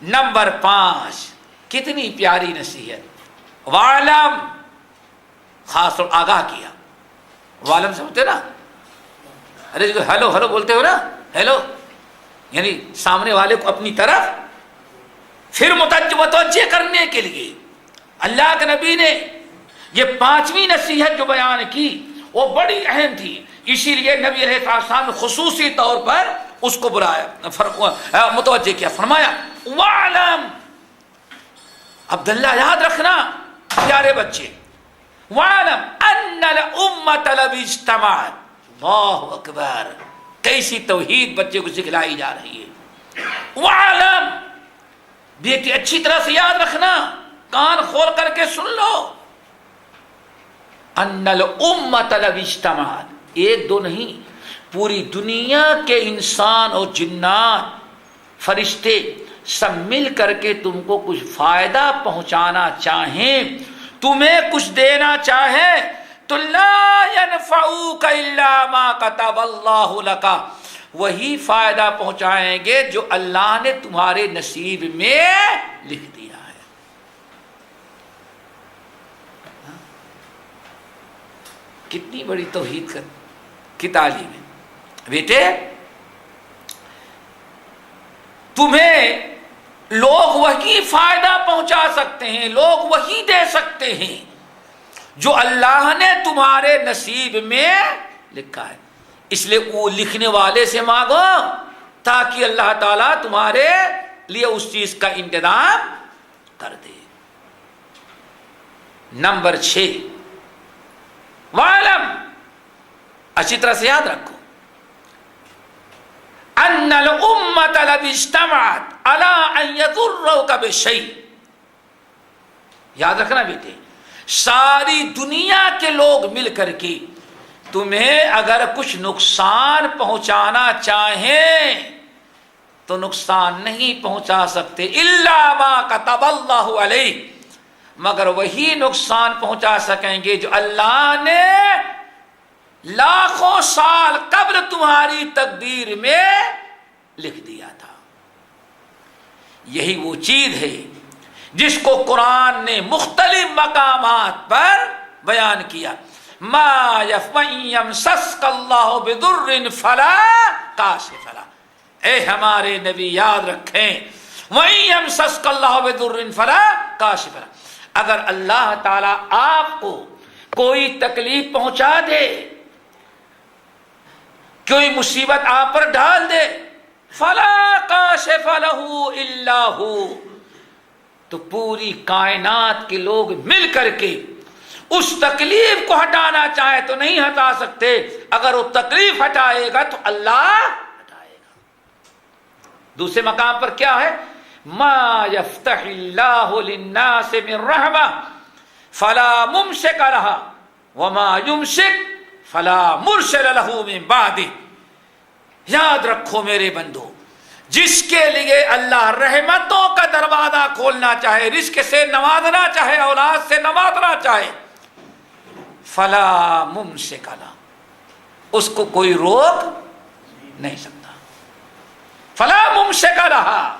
نمبر 5، کتنی پیاری نصیحت، وعلم، خاص طور آگاہ کیا، وعلم سمجھتے نا، ارے جو ہیلو ہیلو بولتے ہو نا، ہیلو یعنی سامنے والے کو اپنی طرف پھر متوجہ کرنے کے لیے اللہ کے نبی نے یہ 5ویں نصیحت جو بیان کی وہ بڑی اہم تھی۔ اسی لیے نبی علیہ السلام نے خصوصی طور پر اس کو بلایا، متوجہ کیا، فرمایا وَعْلَمْ، عبداللہ یاد رکھنا پیارے بچے، وَعْلَمْ أَنَّ الْأُمَّةَ لَوْ اجْتَمَعَتْ، اللہ اکبر، کیسی توحید بچے کو سکھلائی جا رہی ہے۔ وَعْلَمْ، بیٹی اچھی طرح سے یاد رکھنا، کان کھول کر کے سن لو، ان الامۃ لو اجتمعت، ایک دو نہیں، پوری دنیا کے انسان اور جنات فرشتے سب مل کر کے تم کو کچھ فائدہ پہنچانا چاہیں، تمہیں کچھ دینا چاہیں تو لا ينفعوک الا ما كتب اللہ لک، وہی فائدہ پہنچائیں گے جو اللہ نے تمہارے نصیب میں لکھ دیا ہے۔ کتنی بڑی توحید کی تعلیم ہے بیٹے، تمہیں لوگ وہی فائدہ پہنچا سکتے ہیں، لوگ وہی دے سکتے ہیں جو اللہ نے تمہارے نصیب میں لکھا ہے، اس لیے وہ لکھنے والے سے مانگو تاکہ اللہ تعالیٰ تمہارے لیے اس چیز کا انتظام کر دے۔ نمبر 6، وَعْلَمْ، اچھی طرح سے یاد رکھو، أَنَّ الْأُمَّةَ لَوْ اجْتَمَعَتْ عَلَىٰ أَن يَضُرُّوكَ بِشَيْءٍ، یاد رکھنا بیٹے، ساری دنیا کے لوگ مل کر کے تمہیں اگر کچھ نقصان پہنچانا چاہیں تو نقصان نہیں پہنچا سکتے، الا ما كتب اللہ علیہ، مگر وہی نقصان پہنچا سکیں گے جو اللہ نے لاکھوں سال قبل تمہاری تقدیر میں لکھ دیا تھا۔ یہی وہ چیز ہے جس کو قرآن نے مختلف مقامات پر بیان کیا، ما یمسسک اللہ بضر فلا کاشف لہ، اے ہمارے نبی یاد رکھیں، وَإِن یمسسک اللہ بضر فلا کاشف لہ، اگر اللہ تعالیٰ آپ کو کوئی تکلیف پہنچا دے، کوئی مصیبت آپ پر ڈال دے، فلا کاشف لہ الا ہو، تو پوری کائنات کے لوگ مل کر کے اس تکلیف کو ہٹانا چاہے تو نہیں ہٹا سکتے، اگر وہ تکلیف ہٹائے گا تو اللہ ہٹائے گا۔ دوسرے مقام پر کیا ہے، ما یفتح اللہ للناس من رحمہ فلا ممسک لہا وما یمسک فلا مرسل لہ من بعدہ، یاد رکھو میرے بندو، جس کے لیے اللہ رحمتوں کا دروازہ کھولنا چاہے، رزق سے نوازنا چاہے، اولاد سے نوازنا چاہے، فلا ممسک لہ، اس کو کوئی روک نہیں سکتا، فلا ممسک لہا،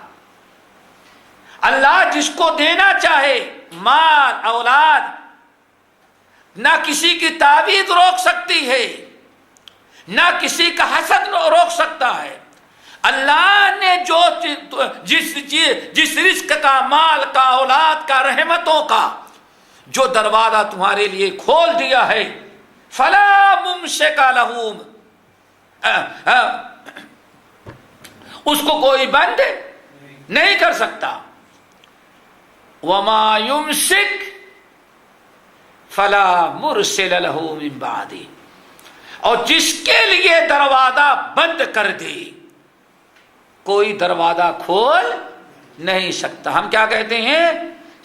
اللہ جس کو دینا چاہے مال اولاد، نہ کسی کی تعویذ روک سکتی ہے، نہ کسی کا حسد روک سکتا ہے، اللہ نے جو جس رزق کا، مال کا، اولاد کا، رحمتوں کا جو دروازہ تمہارے لیے کھول دیا ہے، فلا ممسک لہ، اس کو کوئی بند نہیں کر سکتا، وما یمسک فلا مرسل لہ من بعدہ، اور جس کے لیے دروازہ بند کر دے کوئی دروازہ کھول نہیں سکتا۔ ہم کیا کہتے ہیں،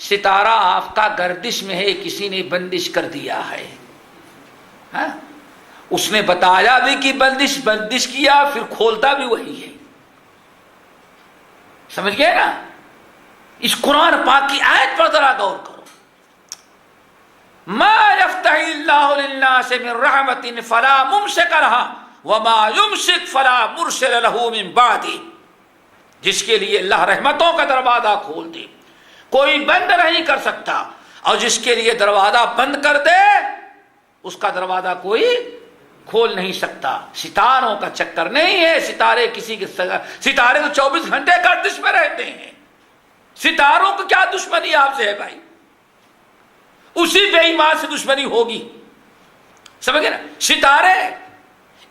ستارہ آپ کا گردش میں ہے، کسی نے بندش کر دیا ہے، ہاں؟ اس نے بتایا بھی کہ بندش کیا، پھر کھولتا بھی وہی ہے، سمجھ گئے نا؟ اس قرآن پاک کی آیت پر ذرا غور کرو، ما یفتح اللہ للناس من رحمت فلا ممسک لہا وما یمسک فلا مرسل لہ من بعدہ، جس کے لیے اللہ رحمتوں کا دروازہ کھول دے کوئی بند نہیں کر سکتا، اور جس کے لیے دروازہ بند کر دے اس کا دروازہ کوئی کھول نہیں سکتا۔ ستاروں کا چکر نہیں ہے، ستارے کسی کے ستارے تو 24 گھنٹے گردش میں رہتے ہیں، ستاروں کو کیا دشمنی آپ سے ہے بھائی؟ اسی بے ایمان سے دشمنی ہوگی، سمجھ گئے نا؟ ستارے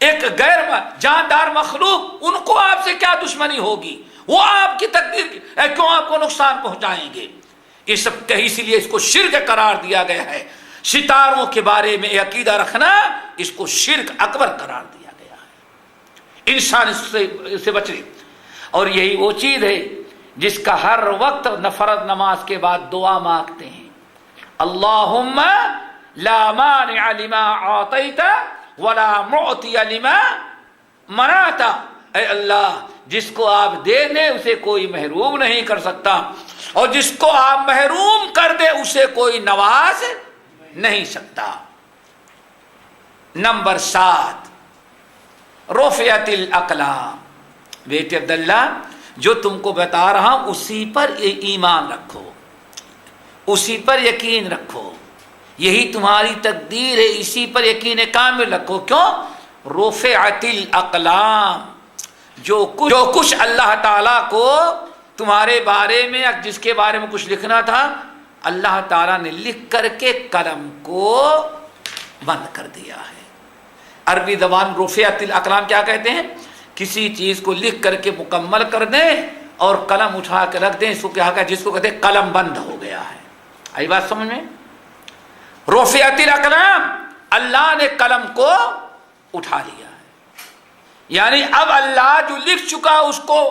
ایک غیر جاندار مخلوق، ان کو آپ سے کیا دشمنی ہوگی؟ وہ آپ کی تقدیر کیوں آپ کو نقصان پہنچائیں گے؟ یہ سب کہیں اسی لیے اس کو شرک قرار دیا گیا ہے۔ ستاروں کے بارے میں عقیدہ رکھنا اس کو شرک اکبر قرار دیا گیا ہے۔ انسان اس سے بچے، اور یہی وہ چیز ہے جس کا ہر وقت فرض نماز کے بعد دعا مانگتے ہیں، اللہم لا مانع لما اعطیت ولا معطی لما منعت، اے اللہ جس کو آپ دے دیں اسے کوئی محروم نہیں کر سکتا، اور جس کو آپ محروم کر دے اسے کوئی نواز نہیں سکتا۔ نمبر 7، رفعت الاقلام۔ بیٹے عبداللہ، جو تم کو بتا رہا ہوں اسی پر ایمان رکھو، اسی پر یقین رکھو، یہی تمہاری تقدیر ہے، اسی پر یقین کامل رکھو۔ کیوں؟ رفعت الاقلام، جو کچھ اللہ تعالیٰ کو تمہارے بارے میں یا جس کے بارے میں کچھ لکھنا تھا، اللہ تعالیٰ نے لکھ کر کے قلم کو بند کر دیا ہے۔ عربی زبان رفعت الاقلام کیا کہتے ہیں؟ کسی چیز کو لکھ کر کے مکمل کر دیں اور قلم اٹھا کے رکھ دیں، اس کو کیا کہا؟ جس کو کہتے ہیں قلم بند ہو گیا ہے۔ آئی بات سمجھ میں؟ رفعت الاقلام، اللہ نے قلم کو اٹھا لیا ہے، یعنی اب اللہ جو لکھ چکا اس کو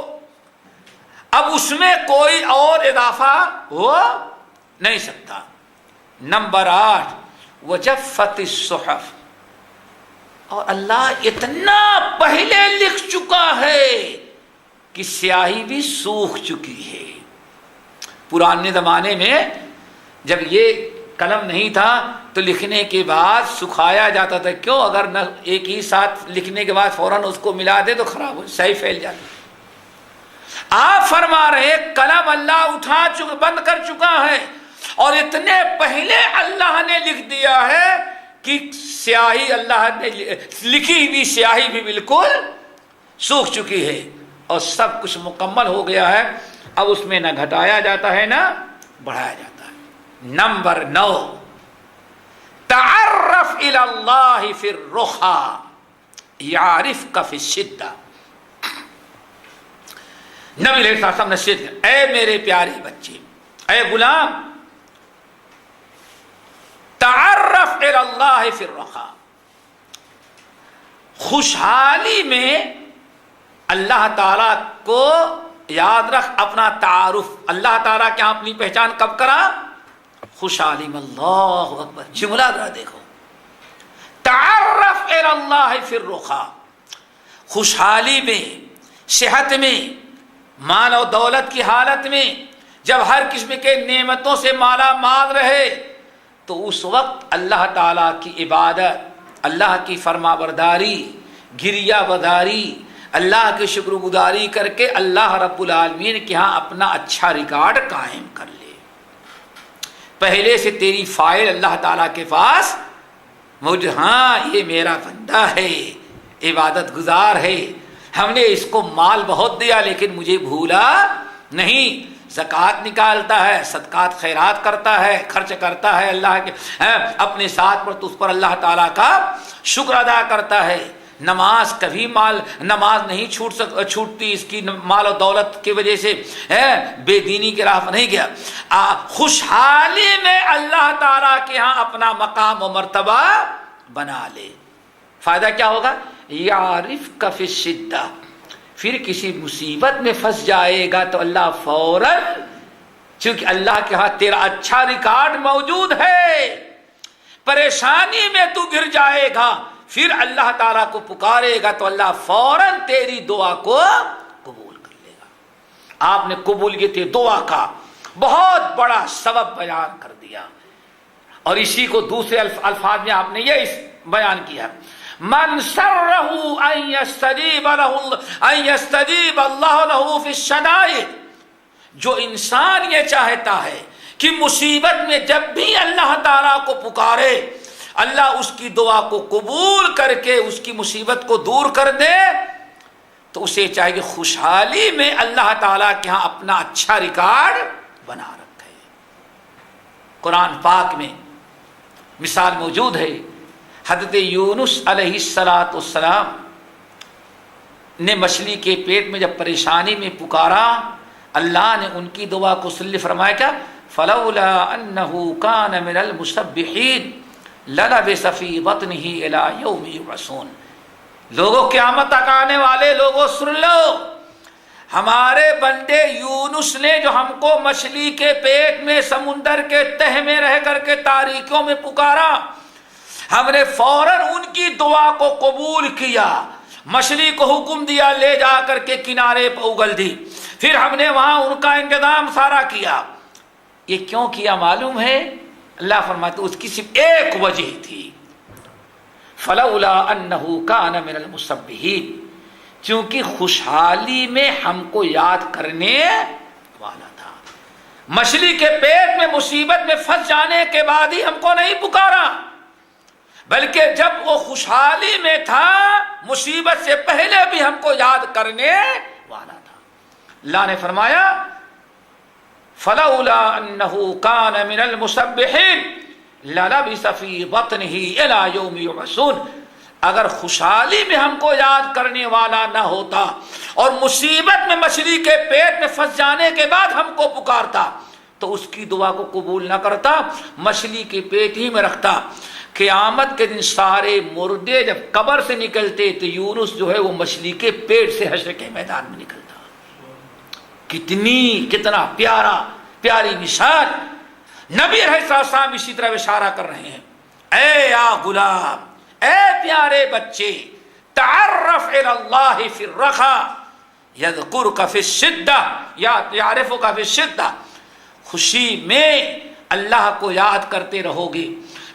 اب اس میں کوئی اور اضافہ ہو نہیں سکتا۔ نمبر 8، وجفت الصحف، اور اللہ اتنا پہلے لکھ چکا ہے کہ سیاہی بھی سوکھ چکی ہے۔ پرانے زمانے میں جب یہ قلم نہیں تھا تو لکھنے کے بعد سکھایا جاتا تھا، کیوں؟ اگر نہ ایک ہی ساتھ لکھنے کے بعد فوراً اس کو ملا دے تو خراب ہو، سیاہی پھیل جاتی۔ آپ فرما رہے قلم اللہ اٹھا چکا، بند کر چکا ہے، اور اتنے پہلے اللہ نے لکھ دیا ہے کہ سیاہی اللہ نے لکھی بھی سیاہی بھی بالکل سوکھ چکی ہے، اور سب کچھ مکمل ہو گیا ہے۔ اب اس میں نہ گھٹایا جاتا ہے نہ بڑھایا جاتا ہے۔ نمبر 9، تعرف الی اللہ فی الرخا یعرفک فی الشدہ۔ نبی علیہ السلام نے نصیحت کی، اے میرے پیارے بچے، اے غلام، تعرف الی اللہ فی الرخا، خوشحالی میں اللہ تعالیٰ کو یاد رکھ، اپنا تعارف اللہ تعالیٰ کیا اپنی پہچان کب کرا؟ خوشحالی میں۔ اللہ اکبر، جملہ ذرا دیکھو، تعرف الی اللہ فی الرخا، خوشحالی میں، صحت میں، مال و دولت کی حالت میں، جب ہر قسم کے نعمتوں سے مالا مال رہے، تو اس وقت اللہ تعالیٰ کی عبادت، اللہ کی فرما برداری، گریہ بداری، اللہ کی شکر گزاری کر کے اللہ رب العالمین کے ہاں اپنا اچھا ریکارڈ قائم کر لے۔ پہلے سے تیری فائل اللہ تعالیٰ کے پاس موجود، ہاں یہ میرا بندہ ہے، عبادت گزار ہے، ہم نے اس کو مال بہت دیا لیکن مجھے بھولا نہیں، زکوٰۃ نکالتا ہے، صدقات خیرات کرتا ہے، خرچ کرتا ہے اللہ کے اپنے ساتھ پر، تو اس پر اللہ تعالیٰ کا شکر ادا کرتا ہے۔ نماز کبھی نماز نہیں چھوٹتی اس کی مال و دولت کی وجہ سے، بے دینی کی راہ پر نہیں گیا۔ خوشحالی میں اللہ تعالیٰ کے ہاں اپنا مقام و مرتبہ بنا لے، فائدہ کیا ہوگا؟ یعرفک فی الشدہ، پھر کسی مصیبت میں پھنس جائے گا تو اللہ فوراً، چونکہ اللہ کے ہاں تیرا اچھا ریکارڈ موجود ہے، پریشانی میں تو گر جائے گا، پھر اللہ تعالیٰ کو پکارے گا تو اللہ فوراً تیری دعا کو قبول کر لے گا۔ آپ نے قبولیت دعا کا بہت بڑا سبب بیان کر دیا، اور اسی کو دوسرے الفاظ میں آپ نے یہ بیان کیا، من سرہ ان یستجیب اللہ لہ فی الشدائد، جو انسان یہ چاہتا ہے کہ مصیبت میں جب بھی اللہ تعالیٰ کو پکارے اللہ اس کی دعا کو قبول کر کے اس کی مصیبت کو دور کر دے، تو اسے چاہیے کہ خوشحالی میں اللہ تعالیٰ کے ہاں اپنا اچھا ریکارڈ بنا رکھے۔ قرآن پاک میں مثال موجود ہے، حضرت یونس علیہ السلام نے مچھلی کے پیٹ میں جب پریشانی میں پکارا، اللہ نے ان کی دعا کو سن لی، فرمایا کیا؟ فلولا انہ کان من المسبحین للبث فی بطنہ الی یوم یبعثون۔ لوگوں قیامت تک آنے والے لوگوں سن لو، ہمارے بندے یونس نے جو ہم کو مچھلی کے پیٹ میں سمندر کے تہ میں رہ کر کے تاریکیوں میں پکارا، ہم نے فوراً ان کی دعا کو قبول کیا، مچھلی کو حکم دیا لے جا کر کے کنارے پہ اگل دی، پھر ہم نے وہاں ان کا انتظام سارا کیا۔ یہ کیوں کیا معلوم ہے؟ اللہ فرماتے اس کی صرف ایک وجہ تھی، فلولا انہ کان من المسبحین، کیونکہ خوشحالی میں ہم کو یاد کرنے والا تھا۔ مچھلی کے پیٹ میں مصیبت میں پھنس جانے کے بعد ہی ہم کو نہیں پکارا، بلکہ جب وہ خوشحالی میں تھا مصیبت سے پہلے بھی ہم کو یاد کرنے والا تھا۔ اللہ نے فرمایا فلولا انہ کان من المسبحین للبث فی بطنہ الی یوم یبعثون، اگر خوشحالی میں ہم کو یاد کرنے والا نہ ہوتا اور مصیبت میں مچھلی کے پیٹ میں پھنس جانے کے بعد ہم کو پکارتا تو اس کی دعا کو قبول نہ کرتا، مچھلی کے پیٹ ہی میں رکھتا۔ قیامت کے دن سارے مردے جب قبر سے نکلتے تو یونس جو ہے وہ مچھلی کے پیٹ سے حشر کے میدان میں نکلتا۔ کتنا پیاری مثال نبی علیہ السلام اسی طرح اشارہ کر رہے ہیں۔ اے یا غلام، اے پیارے بچے، تعرف الی اللہ فی الرخاء یذکرک فی الشدہ یا یعرفک فی الشدہ، خوشی میں اللہ کو یاد کرتے رہو گے،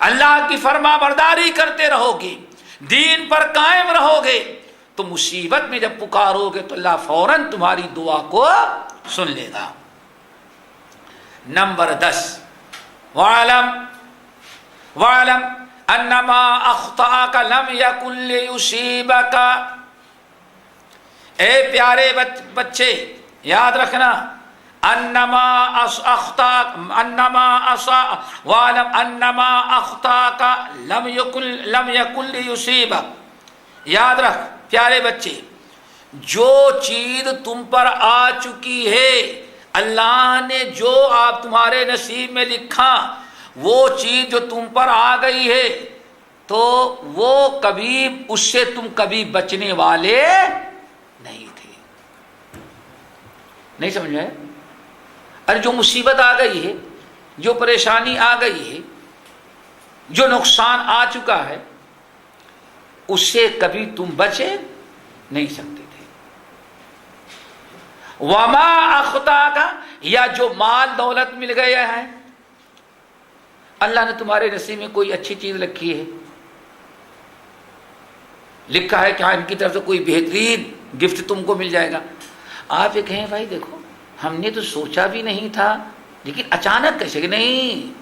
اللہ کی فرما برداری کرتے رہو گے، دین پر قائم رہو گے، تو مصیبت میں جب پکارو گے تو اللہ فوراً تمہاری دعا کو سن لے گا۔ نمبر 10، وَعَلَمْ أَنَّمَا أَخْطَأَكَ لَمْ يَكُنْ لِيُصِيبَكَ۔ اے پیارے بچے یاد رکھنا، انما اخطاک لم یکن لیصیبک، یاد رکھ پیارے بچے، جو چیز تم پر آ چکی ہے، اللہ نے جو آپ تمہارے نصیب میں لکھا، وہ چیز جو تم پر آ گئی ہے تو وہ کبھی اس سے تم کبھی بچنے والے نہیں تھے۔ نہیں سمجھ میں؟ ارے جو مصیبت آ گئی ہے، جو پریشانی آ گئی ہے، جو نقصان آ چکا ہے، اس سے کبھی تم بچے نہیں سکتے تھے۔ وما اخطاک، یا جو مال دولت مل گیا ہے، اللہ نے تمہارے نصیب میں کوئی اچھی چیز رکھی ہے، لکھا ہے کہ ہاں ان کی طرف سے کوئی بہترین گفٹ تم کو مل جائے گا، آپ یہ کہیں بھائی دیکھو ہم نے تو سوچا بھی نہیں تھا، لیکن اچانک کیسے کہ نہیں،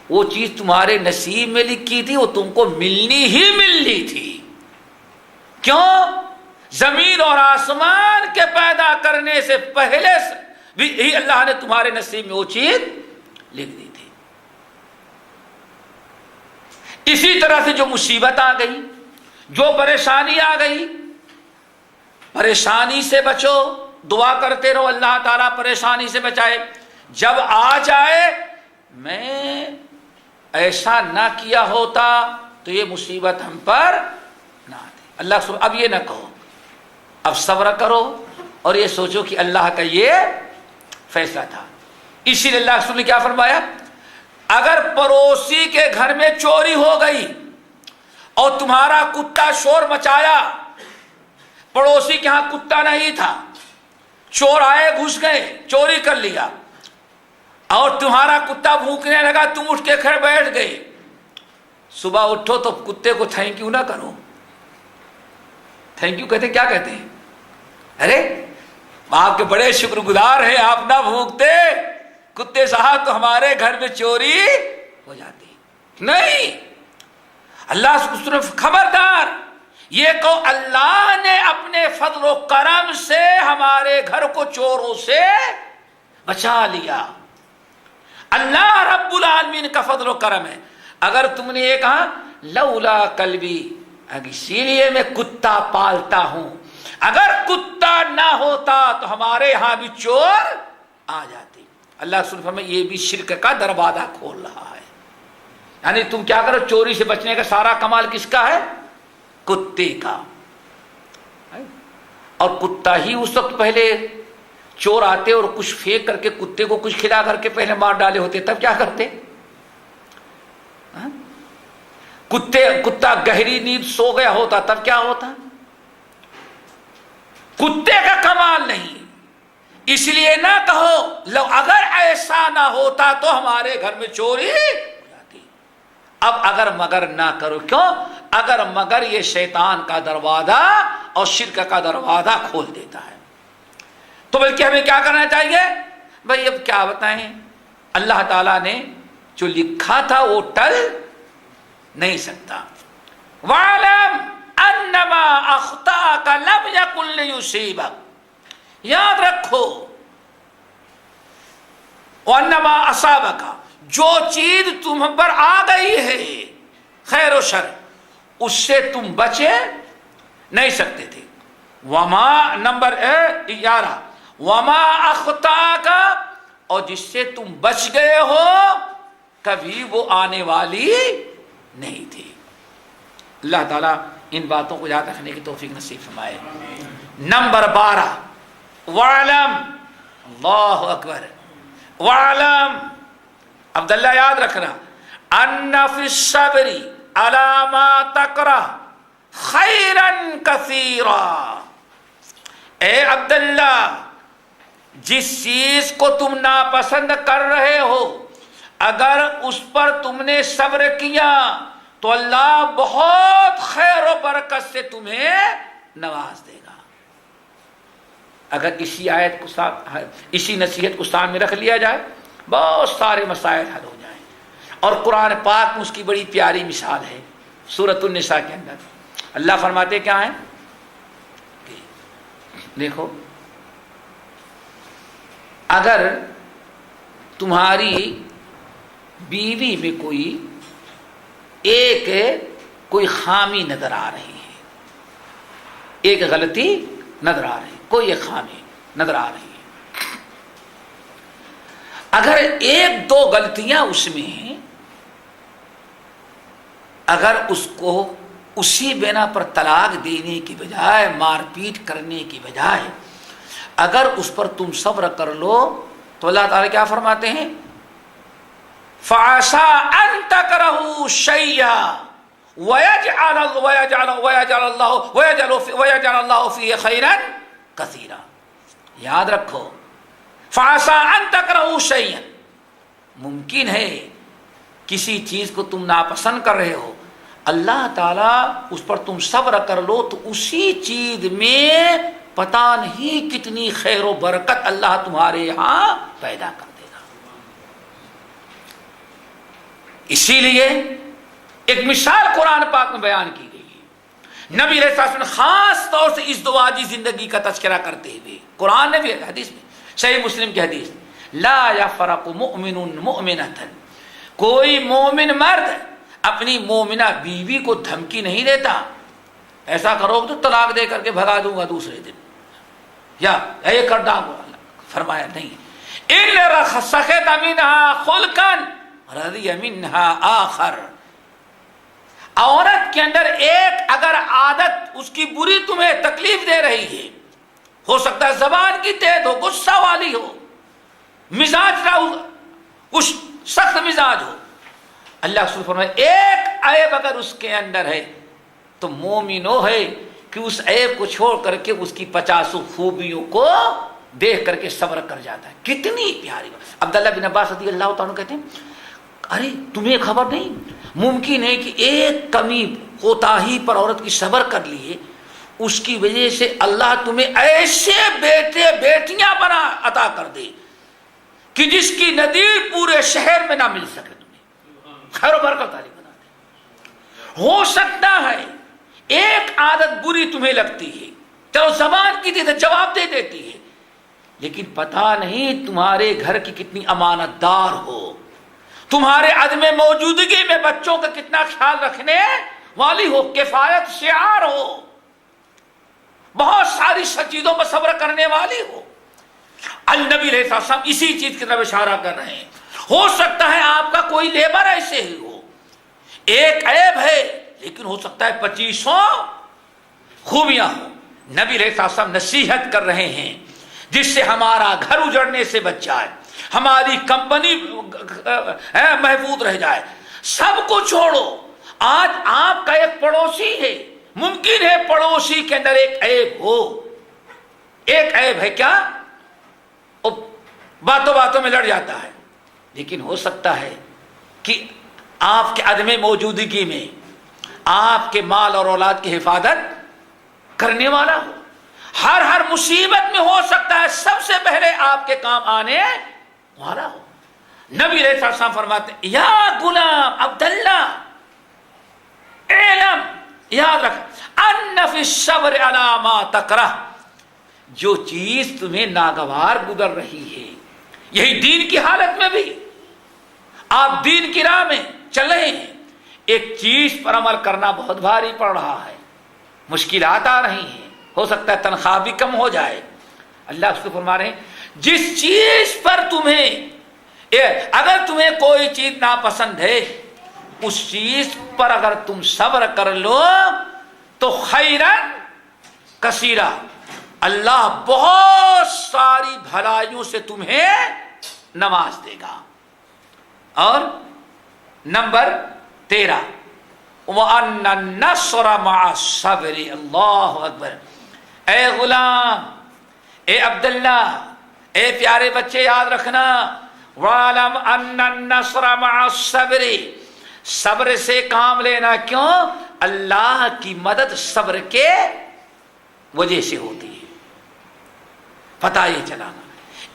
وہ چیز تمہارے نصیب میں لکھی تھی، وہ تم کو ملنی ہی ملنی تھی۔ کیوں؟ زمین اور آسمان کے پیدا کرنے سے پہلے بھی اللہ نے تمہارے نصیب میں وہ چیز لکھ دی تھی۔ اسی طرح سے جو مصیبت آ گئی، جو پریشانی آ گئی، پریشانی سے بچو، دعا کرتے رہو اللہ تعالیٰ پریشانی سے بچائے۔ جب آ جائے میں ایسا نہ کیا ہوتا تو یہ مصیبت ہم پر نہ آتی، اللہ اب یہ نہ کہو، اب صبر کرو اور یہ سوچو کہ اللہ کا یہ فیصلہ تھا۔ اسی لیے اللہ رسول نے کیا فرمایا، اگر پڑوسی کے گھر میں چوری ہو گئی اور تمہارا کتا شور مچایا، پڑوسی کے ہاں کتا نہیں تھا، چور آئے گھس گئے چوری کر لیا، اور تمہارا کتا بھونکنے لگا، تم اٹھ کے کھڑے بیٹھ گئے، صبح اٹھو تو کتے کو تھینک یو نہ کرو۔ تھینک یو کہتے کیا کہتے ہیں؟ ارے آپ کے بڑے شکر گزار ہیں، آپ نہ بھونکتے کتے صاحب تو ہمارے گھر میں چوری ہو جاتی۔ نہیں، اللہ سے خبردار، یہ کہ اللہ نے اپنے فضل و کرم سے ہمارے گھر کو چوروں سے بچا لیا۔ اللہ رب العالمین کا فضل و کرم ہے۔ اگر تم نے یہ کہا لولا کلبی، اسی لیے میں کتا پالتا ہوں، اگر کتا نہ ہوتا تو ہمارے یہاں بھی چور آ جاتے۔ اللہ سبحانہ فرمائے یہ بھی شرک کا دروازہ کھول رہا ہے، یعنی تم کیا کرو، چوری سے بچنے کا سارا کمال کس کا ہے؟ کتے کا۔ اور کتا ہی اس وقت پہلے چور آتے اور کچھ پھینک کر کے کتے کو کچھ کھلا کر کے پہلے مار ڈالے ہوتے، تب کیا کرتے؟ کتا گہری نیند سو گیا ہوتا تب کیا ہوتا؟ کتے کا کمال نہیں، اس لیے نہ کہو لو اگر ایسا نہ ہوتا تو ہمارے گھر میں چوری ہو جاتی۔ اب اگر مگر نہ کرو، کیوں؟ اگر مگر یہ شیطان کا دروازہ اور شرک کا دروازہ کھول دیتا ہے، تو بلکہ ہمیں کیا کرنا چاہیے بھائی؟ اب کیا بتائیں، اللہ تعالیٰ نے جو لکھا تھا وہ ٹل نہیں سکتا۔ وَاعْلَمْ أَنَّمَا أَخْطَأَكَ لَمْ يَكُنْ لِيُصِيبَكَ، یاد رکھو، وَأَنَّمَا أَصَابَكَ، جو چیز تم پر آ گئی ہے خیر و شر، اس سے تم بچے نہیں سکتے تھے۔ وما نمبر 11، وما اخطاک، اور جس سے تم بچ گئے ہو کبھی وہ آنے والی نہیں تھی۔ اللہ تعالیٰ ان باتوں کو یاد رکھنے کی توفیق نصیب فرمائے۔ نمبر 12، وعلم، اللہ اکبر، وعلم، عبداللہ یاد رکھنا، ان فی الصبر علی ما تکرہ خیرا کثیرا، اے عبداللہ جس چیز کو تم ناپسند کر رہے ہو اگر اس پر تم نے صبر کیا تو اللہ بہت خیر و برکت سے تمہیں نواز دے گا۔ اگر اسی آیت کو اسی نصیحت کو سامنے رکھ لیا جائے بہت سارے مسائل حل ہو جائیں۔ اور قرآن پاک میں اس کی بڑی پیاری مثال ہے، سورۃ النساء کے اندر اللہ فرماتے کیا ہیں؟ دیکھو، اگر تمہاری بیوی میں کوئی خامی نظر آ رہی ہے، ایک غلطی نظر آ رہی ہے، کوئی ایک خامی نظر آ رہی ہے، اگر ایک دو غلطیاں اس میں ہیں، اگر اس کو اسی بنا پر طلاق دینے کی بجائے، مار پیٹ کرنے کی بجائے اگر اس پر تم صبر کر لو تو اللہ تعالیٰ کیا فرماتے ہیں؟ فَعَسَىٰ أَن تَكْرَهُوا شَيْئًا وَيَجْعَلَ اللَّهُ فِيهِ خَيْرًا كَثِيرًا۔ یاد رکھو، فَعَسَىٰ أَن تَكْرَهُوا شَيْئًا، ممکن ہے کسی چیز کو تم ناپسند کر رہے ہو، اللہ تعالیٰ اس پر تم صبر کر لو تو اسی چیز میں پتہ نہیں کتنی خیر و برکت اللہ تمہارے یہاں پیدا کر دے گا۔ اسی لیے ایک مثال قرآن پاک میں بیان کی گئی ہے، نبی علیہ السلام نے خاص طور سے اس دعاجی زندگی کا تذکرہ کرتے ہوئے، قرآن نے بھی حدیث میں، صحیح مسلم کی حدیث، لا یفرق مؤمن مؤمنۃ، کوئی مومن مرد اپنی مومنہ بیوی کو دھمکی نہیں دیتا، ایسا کرو تو طلاق دے کر کے بھگا دوں گا دوسرے دن، یا اے کر ڈالوں گا، فرمایا نہیں، ان سخط منہا خلقا رضی منہا آخر، عورت کے اندر ایک اگر عادت اس کی بری تمہیں تکلیف دے رہی ہے، ہو سکتا ہے زبان کی تیز ہو، غصہ والی ہو، مزاج کا کچھ سخت مزاج ہو، اللہ سبحانہ فرمائے ایک عیب اگر اس کے اندر ہے تو مومنو ہے کہ اس عیب کو چھوڑ کر کے اس کی 50 خوبیوں کو دیکھ کر کے صبر کر جاتا ہے۔ کتنی پیاری بات۔ عبداللہ بن عباس رضی اللہ تعالیٰ کہتے ہیں ارے تمہیں خبر نہیں، ممکن ہے کہ ایک کمی کوتاہی پر عورت کی صبر کر لیے، اس کی وجہ سے اللہ تمہیں ایسے بیٹے بیٹیاں بنا عطا کر دے کہ جس کی نظیر پورے شہر میں نہ مل سکے، خیر و برکت والی بنا دے۔ ہو سکتا ہے ایک عادت بری تمہیں لگتی ہے، چلو زبان کی جواب دے دیتی ہے، لیکن پتہ نہیں تمہارے گھر کی کتنی امانت دار ہو، تمہارے عدم موجودگی میں بچوں کا کتنا خیال رکھنے والی ہو، کفایت شعار ہو، بہت ساری چیزوں پر صبر کرنے والی ہو۔ النبی علیہ السلام اسی چیز کی طرف اشارہ کر رہے ہیں۔ ہو سکتا ہے آپ کا کوئی لیبر ایسے ہی ہو، ایک عیب ہے لیکن ہو سکتا ہے 2500 خوبیاں ہوں۔ نبی علیہ السلام نصیحت کر رہے ہیں جس سے ہمارا گھر اجڑنے سے بچ جائے، ہماری کمپنی محفوظ رہ جائے۔ سب کو چھوڑو، آج آپ کا ایک پڑوسی ہے، ممکن ہے پڑوسی کے اندر ایک عیب ہو، ایک عیب ہے کیا، باتوں باتوں میں لڑ جاتا ہے، لیکن ہو سکتا ہے کہ آپ کے عدم موجودگی میں آپ کے مال اور اولاد کی حفاظت کرنے والا ہو۔ ہر مصیبت میں ہو سکتا ہے سب سے پہلے آپ کے کام آنے والا ہو۔ نبی علیہ السلام فرماتے ہیں یا غلام عبداللہ علم، یاد رکھ ان فی الصبر علی ما تکرہ، جو چیز تمہیں ناگوار گزر رہی ہے، یہی دین کی حالت میں بھی آپ دین کی راہ میں چل رہے ہیں، ایک چیز پر عمل کرنا بہت بھاری پڑ رہا ہے، مشکلات آ رہی ہیں، ہو سکتا ہے تنخواہ بھی کم ہو جائے۔ اللہ اس کو فرما رہے ہیں جس چیز پر اگر تمہیں کوئی چیز ناپسند ہے، اس چیز پر اگر تم صبر کر لو تو خیرن کثیرہ، اللہ بہت ساری بھلائیوں سے تمہیں نواز دے گا۔ اور نمبر 13 وَأَنَّ النَّصْرَ مَعَ الصَّبْرِ، اللہ اکبر۔ اے غلام، اے عبداللہ، اے پیارے بچے، یاد رکھنا وَعَلَمْ أَنَّ النَّصْرَ مَعَ الصَّبْرِ، صبر سے کام لینا، کیوں؟ اللہ کی مدد صبر کے وجہ سے ہوتی ہے۔ پتہ یہ چلانا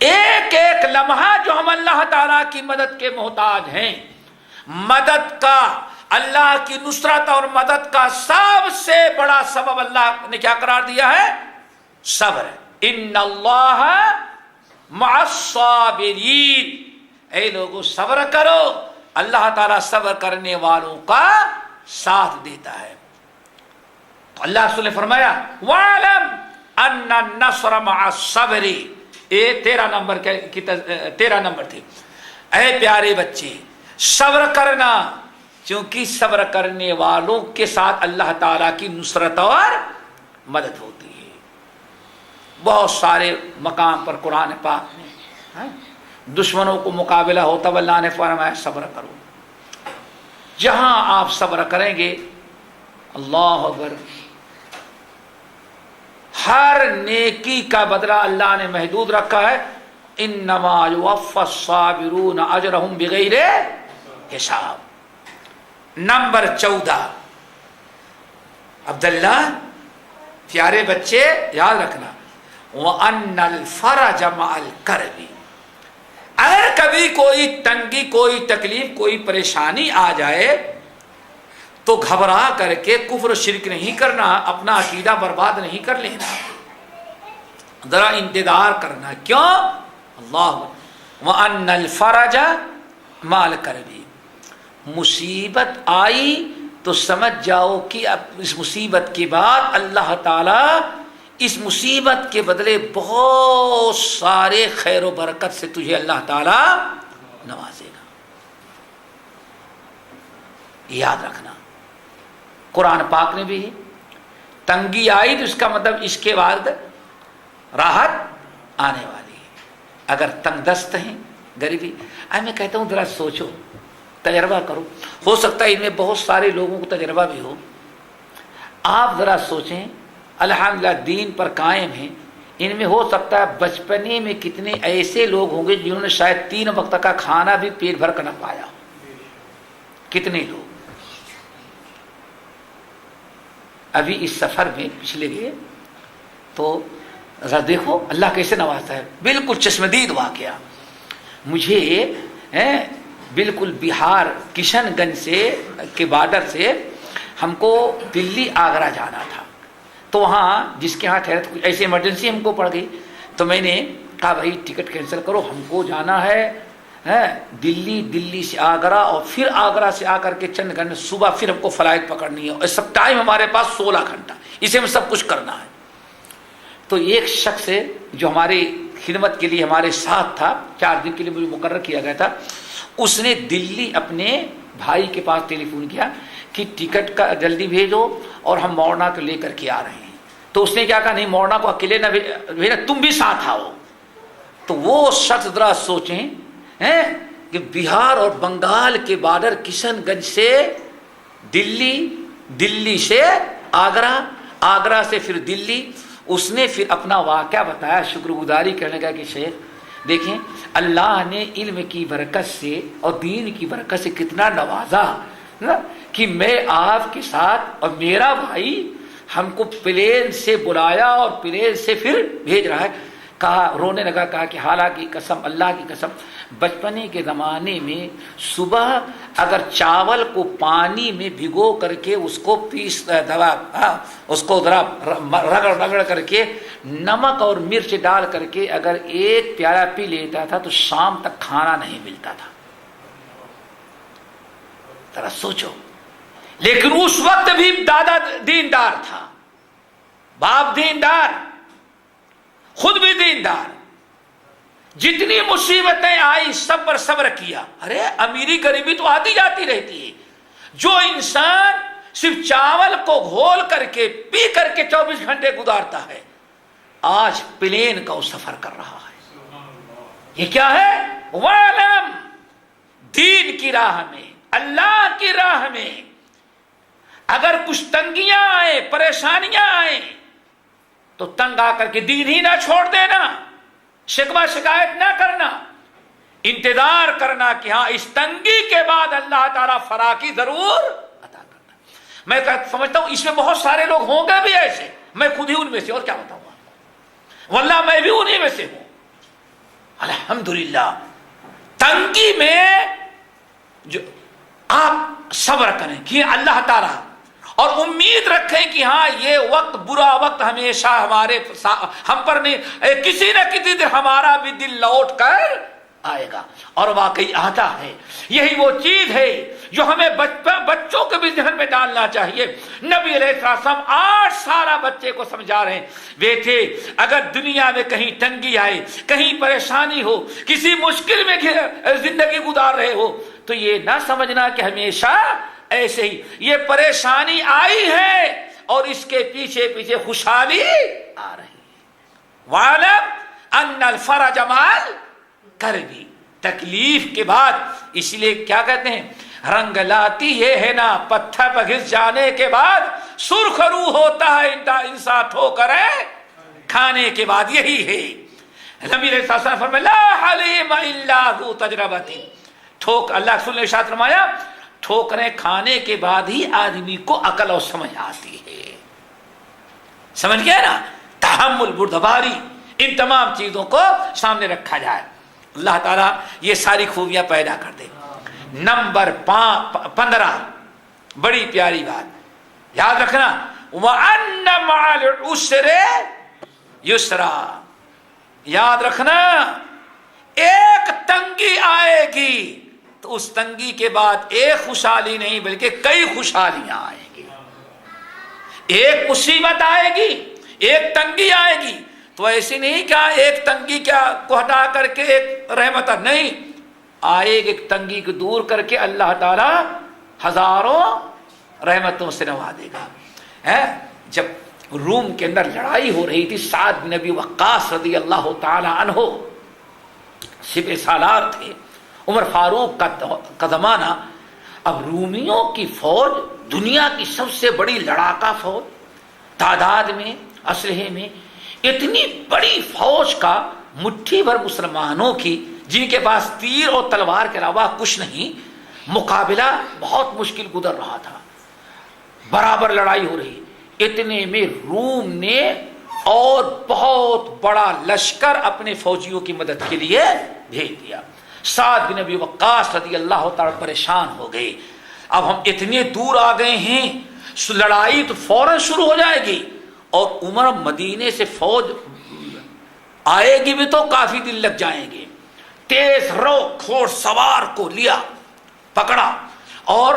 ایک ایک لمحہ جو ہم اللہ تعالیٰ کی مدد کے محتاج ہیں، مدد کا، اللہ کی نصرت اور مدد کا سب سے بڑا سبب اللہ نے کیا قرار دیا ہے؟ صبر۔ ان اللہ مع الصابرین، اے لوگو صبر کرو، اللہ تعالیٰ صبر کرنے والوں کا ساتھ دیتا ہے۔ تو اللہ رسول نے فرمایا وَعْلَمْ أَنَّ النَّصْرَ مَعَ الصَّبْرِ، یہ 13 نمبر تھے۔ اے پیارے بچے، صبر کرنا، کیونکہ صبر کرنے والوں کے ساتھ اللہ تعالیٰ کی نصرت اور مدد ہوتی ہے۔ بہت سارے مقام پر قرآن پاک میں دشمنوں کو مقابلہ ہوتا، اللہ نے فرمایا صبر کرو۔ جہاں آپ صبر کریں گے، اللہ اکبر، ہر نیکی کا بدلہ اللہ نے محدود رکھا ہے۔ انما یوفی الصابرون اجرہم بغیر حساب۔ نمبر 14 عبداللہ، پیارے بچے، یاد رکھنا وَأَنَّ الْفَرَجَ مَعَ الْكَرْبِ، اگر کبھی کوئی تنگی، کوئی تکلیف، کوئی پریشانی آ جائے تو گھبرا کر کے کفر و شرک نہیں کرنا، اپنا عقیدہ برباد نہیں کر لینا، ذرا انتظار کرنا۔ کیوں؟ اللہ وَأَنَّ الْفَرَجَ مَعَ الْكَرْبِ، مصیبت آئی تو سمجھ جاؤ کہ اب اس مصیبت کے بعد اللہ تعالیٰ اس مصیبت کے بدلے بہت سارے خیر و برکت سے تجھے اللہ تعالیٰ نوازے گا۔ یاد رکھنا قرآن پاک نے بھی تنگی آئی تو اس کا مطلب اس کے بعد راحت آنے والی ہے۔ اگر تنگ دست ہیں، غریبی، میں کہتا ہوں ذرا سوچو، تجربہ کرو، ہو سکتا ہے ان میں بہت سارے لوگوں کو تجربہ بھی ہو۔ آپ ذرا سوچیں، الحمدللہ دین پر قائم ہیں، ان میں ہو سکتا ہے بچپنے میں کتنے ایسے لوگ ہوں گے جنہوں نے شاید 3 وقت کا کھانا بھی پیٹ بھر کر نہ پایا ہو۔ کتنے لوگ ابھی اس سفر میں پچھلے گئے تو ذرا دیکھو اللہ کیسے نوازتا ہے۔ بالکل چشمدید واقعہ، مجھے بالکل بہار کشن گنج سے کے بارڈر سے ہم کو دلی آگرہ جانا تھا، تو وہاں جس کے ہاں ٹھہرے کچھ ایسی ایمرجنسی ہم کو پڑ گئی، تو میں نے کہا بھائی ٹکٹ کینسل کرو، ہم کو جانا ہے ہے دلی سے آگرہ اور پھر آگرہ سے آ کر کے چند گھنٹے صبح پھر ہم کو فلائٹ پکڑنی ہے اور سب ٹائم ہمارے پاس 16 گھنٹہ، اسے میں سب کچھ کرنا ہے. تو ایک شخص ہے جو ہماری خدمت کے لیے ہمارے ساتھ تھا، 4 دن کے لیے مجھے مقرر کیا گیا تھا، اس نے دلی اپنے بھائی کے پاس ٹیلی فون کیا کہ ٹکٹ کا جلدی بھیجو اور ہم مورنا کو لے کر کے آ رہے ہیں. تو اس نے کیا کہا، نہیں مورنا کو اکیلے نہ بھیجنا، تم بھی ساتھ آؤ. تو وہ شخص ذرا سوچیں کہ بہار اور بنگال کے بارڈر کشن گنج سے دلی سے آگرہ، آگرہ سے پھر دلی. اس نے پھر اپنا واقعہ بتایا، شکر گزاری کرنے کا کہ شیخ دیکھیں اللہ نے علم کی برکت سے اور دین کی برکت سے کتنا نوازا کہ میں آپ کے ساتھ اور میرا بھائی ہم کو پلین سے بلایا اور پلین سے پھر بھیج رہا ہے. کہا، رونے لگا، کہا کہ حالانکہ قسم اللہ کی قسم بچپنے کے زمانے میں صبح اگر چاول کو پانی میں بھگو کر کے اس کو اس کو ذرا رگڑ کر کے نمک اور مرچ ڈال کر کے اگر ایک پیالہ پی لیتا تھا تو شام تک کھانا نہیں ملتا تھا. ذرا سوچو. لیکن اس وقت بھی دادا دیندار تھا، باپ دیندار، خود بھی دیندار. جتنی مصیبتیں آئی سب پر صبر کیا. ارے امیری غریبی تو آتی جاتی رہتی ہے. جو انسان صرف چاول کو گھول کر کے پی کر کے 24 گھنٹے گزارتا ہے، آج پلین کا وہ سفر کر رہا ہے. یہ کیا ہے؟ وَعْلَمْ، دین کی راہ میں، اللہ کی راہ میں اگر کچھ تنگیاں آئیں، پریشانیاں آئیں تو تنگ آ کر کے دین ہی نہ چھوڑ دینا، شکوہ شکایت نہ کرنا، انتظار کرنا کہ ہاں اس تنگی کے بعد اللہ تعالیٰ فراخی ضرور عطا کرنا. میں سمجھتا ہوں اس میں بہت سارے لوگ ہوں گے بھی ایسے، میں خود ہی ان میں سے، اور کیا بتاؤں گا، واللہ میں بھی انہی میں سے ہوں. الحمدللہ تنگی میں جو آپ صبر کریں کہ اللہ تعالیٰ، اور امید رکھیں کہ ہاں یہ وقت، برا وقت ہمیشہ ہم پر نہیں، کسی نہ کسی دن ہمارا بھی دل لوٹ کر آئے گا. اور واقعی آتا ہے. یہی وہ چیز ہے جو ہمیں بچوں کے بھی ذہن میں ڈالنا چاہیے. نبی علیہ السلام 8 سالہ بچے کو سمجھا رہے ہیں، بیٹے اگر دنیا میں کہیں تنگی آئے، کہیں پریشانی ہو، کسی مشکل میں زندگی گزار رہے ہو تو یہ نہ سمجھنا کہ ہمیشہ ایسے ہی یہ پریشانی آئی ہے اور اس کے پیچھے پیچھے خوشحالی آ رہی ہے. وَعْلَمْ أَنَّ الْفَرَجَ مَعَ الْكَرْبِ، تکلیف کے بعد، اس لیے کیا کہتے ہیں، رنگ لاتی ہے نا پتھر پر گھس جانے کے بعد سرخ رو ہوتا ہے انسان ٹھوکریں کھانے کے بعد. یہی ہے. نبی علیہ السلام فرمایا لا حلیم الا ذو تجربۃ، اللہ رسول نے ارشاد فرمایا ٹھوکریں کھانے کے بعد ہی آدمی کو عقل اور سمجھ آتی ہے. سمجھ گئے نا؟ تحمل، بردباری، ان تمام چیزوں کو سامنے رکھا جائے. اللہ تعالیٰ یہ ساری خوبیاں پیدا کر دے. نمبر 15 بڑی پیاری بات یاد رکھنا، وَأَنَّ مَعَ الْعُسْرِ يُسْرًا. یاد رکھنا ایک تنگی آئے گی تو اس تنگی کے بعد ایک خوشحالی نہیں بلکہ کئی خوشحالیاں آئیں گی. ایک مصیبت آئے گی، ایک تنگی آئے گی تو ایسی نہیں کہ ایک تنگی کو ہٹا کر کے ایک رحمت نہیں آئے گی، ایک تنگی کو دور کر کے اللہ تعالی ہزاروں رحمتوں سے نوازے گا. جب روم کے اندر لڑائی ہو رہی تھی، سعد بن ابی وقاص رضی اللہ تعالی عنہ سپہ سالار تھے، عمر فاروق کا زمانہ. اب رومیوں کی فوج دنیا کی سب سے بڑی لڑاکا فوج، تعداد میں، اسلحے میں، اتنی بڑی فوج کا مٹھی بھر مسلمانوں کی جن کے پاس تیر اور تلوار کے علاوہ کچھ نہیں، مقابلہ بہت مشکل گزر رہا تھا. برابر لڑائی ہو رہی، اتنے میں روم نے اور بہت بڑا لشکر اپنے فوجیوں کی مدد کے لیے بھیج دیا. سعد بن ابی وقاص رضی اللہ تعالی پریشان ہو گئے. اب ہم اتنے دور آ گئے ہیں، لڑائی تو فوراً شروع ہو جائے گی، اور عمر مدینے سے فوج آئے گی بھی تو کافی دن لگ جائیں گے. تیز رو گھوڑ سوار کو لیا، پکڑا اور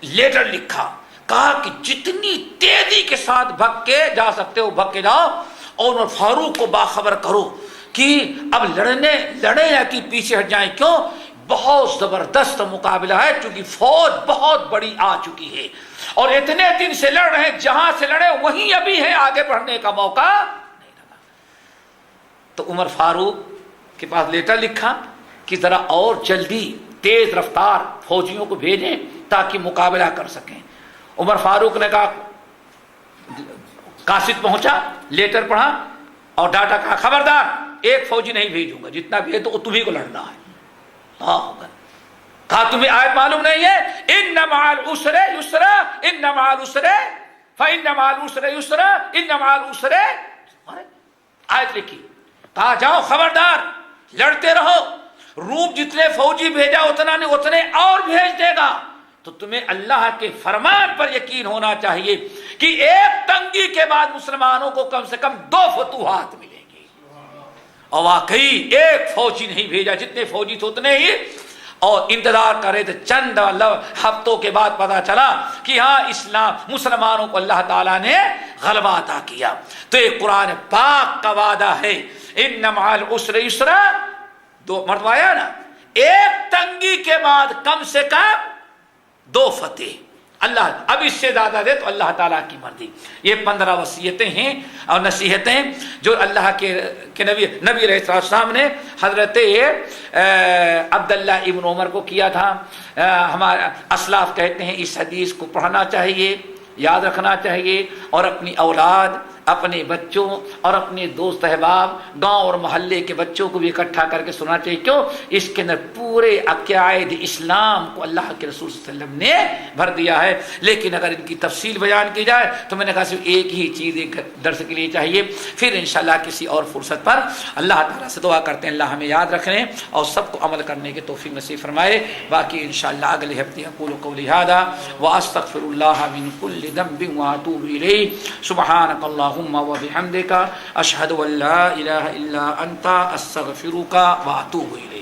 لیٹر لکھا، کہا کہ جتنی تیزی کے ساتھ بھگ کے جا سکتے ہو بھگ کے جاؤ، اور عمر فاروق کو باخبر کرو کہ اب لڑے یا کہ پیچھے ہٹ جائیں، کیوں؟ بہت زبردست مقابلہ ہے، کیونکہ فوج بہت بڑی آ چکی ہے اور اتنے دن سے لڑ رہے ہیں، جہاں سے لڑے وہیں ابھی ہے، آگے بڑھنے کا موقع نہیں لگا۔ تو عمر فاروق کے پاس لیٹر لکھا کہ ذرا اور جلدی تیز رفتار فوجیوں کو بھیجیں تاکہ مقابلہ کر سکیں۔ عمر فاروق نے کہا، قاصد پہنچا، لیٹر پڑھا اور ڈاٹا، کہا خبردار ایک فوجی نہیں بھیجوں گا، جتنا بھی ہے تو تمہیں کو لڑنا ہے۔ کہا تمہیں آیت معلوم نہیں ہے، ان مع العسر یسرا، ان مع العسر فان مع العسر یسرا، ان مع العسر، آیت لکھی۔ کہا جاؤ خبردار لڑتے رہو، روم جتنے فوجی بھیجا اتنا نہیں، اتنے اور بھیج دے گا، تو تمہیں اللہ کے فرمان پر یقین ہونا چاہیے کہ ایک تنگی کے بعد مسلمانوں کو کم سے کم 2 فتوحات ملیں گی۔ اور واقعی ایک فوجی نہیں بھیجا، جتنے فوجی تھے اتنے ہی، اور انتظار کر رہے تھے۔ چند ہفتوں کے بعد پتا چلا کہ ہاں اسلام مسلمانوں کو اللہ تعالیٰ نے غلبہ عطا کیا۔ تو یہ قرآن پاک کا وعدہ ہے، ان مع العسر یسرا، 2 مرتبہ آیا نا، ایک تنگی کے بعد کم سے کم 2 فتح۔ اللہ اب اس سے زیادہ دے تو اللہ تعالیٰ کی مرضی۔ یہ 15 وصیتیں ہیں اور نصیحتیں جو اللہ کے نبی علیہ السلام نے حضرت عبداللہ ابن عمر کو کیا تھا۔ ہمارے اسلاف کہتے ہیں اس حدیث کو پڑھنا چاہیے، یاد رکھنا چاہیے، اور اپنی اولاد، اپنے بچوں اور اپنے دوست احباب، گاؤں اور محلے کے بچوں کو بھی اکٹھا کر کے سننا چاہیے۔ کیوں؟ اس کے اندر پورے عقائد اسلام کو اللہ کے رسول صلی اللہ علیہ وسلم نے بھر دیا ہے۔ لیکن اگر ان کی تفصیل بیان کی جائے تو میں نے کہا صرف ایک ہی چیز ایک درس کے لیے چاہیے، پھر انشاءاللہ کسی اور فرصت پر اللہ تعالیٰ سے دعا کرتے ہیں اللہ ہمیں یاد رکھنے اور سب کو عمل کرنے کے توفیق نصیب فرمائے۔ باقی انشاءاللہ اگلے ہفتے اقول قولی ھذا واستغفر اللہ من کل ذنب واتوب الیہ، سبحانک اللہم وبحمدک، اشہد ان لا الہ الا انت، استغفرک واتوب الیک۔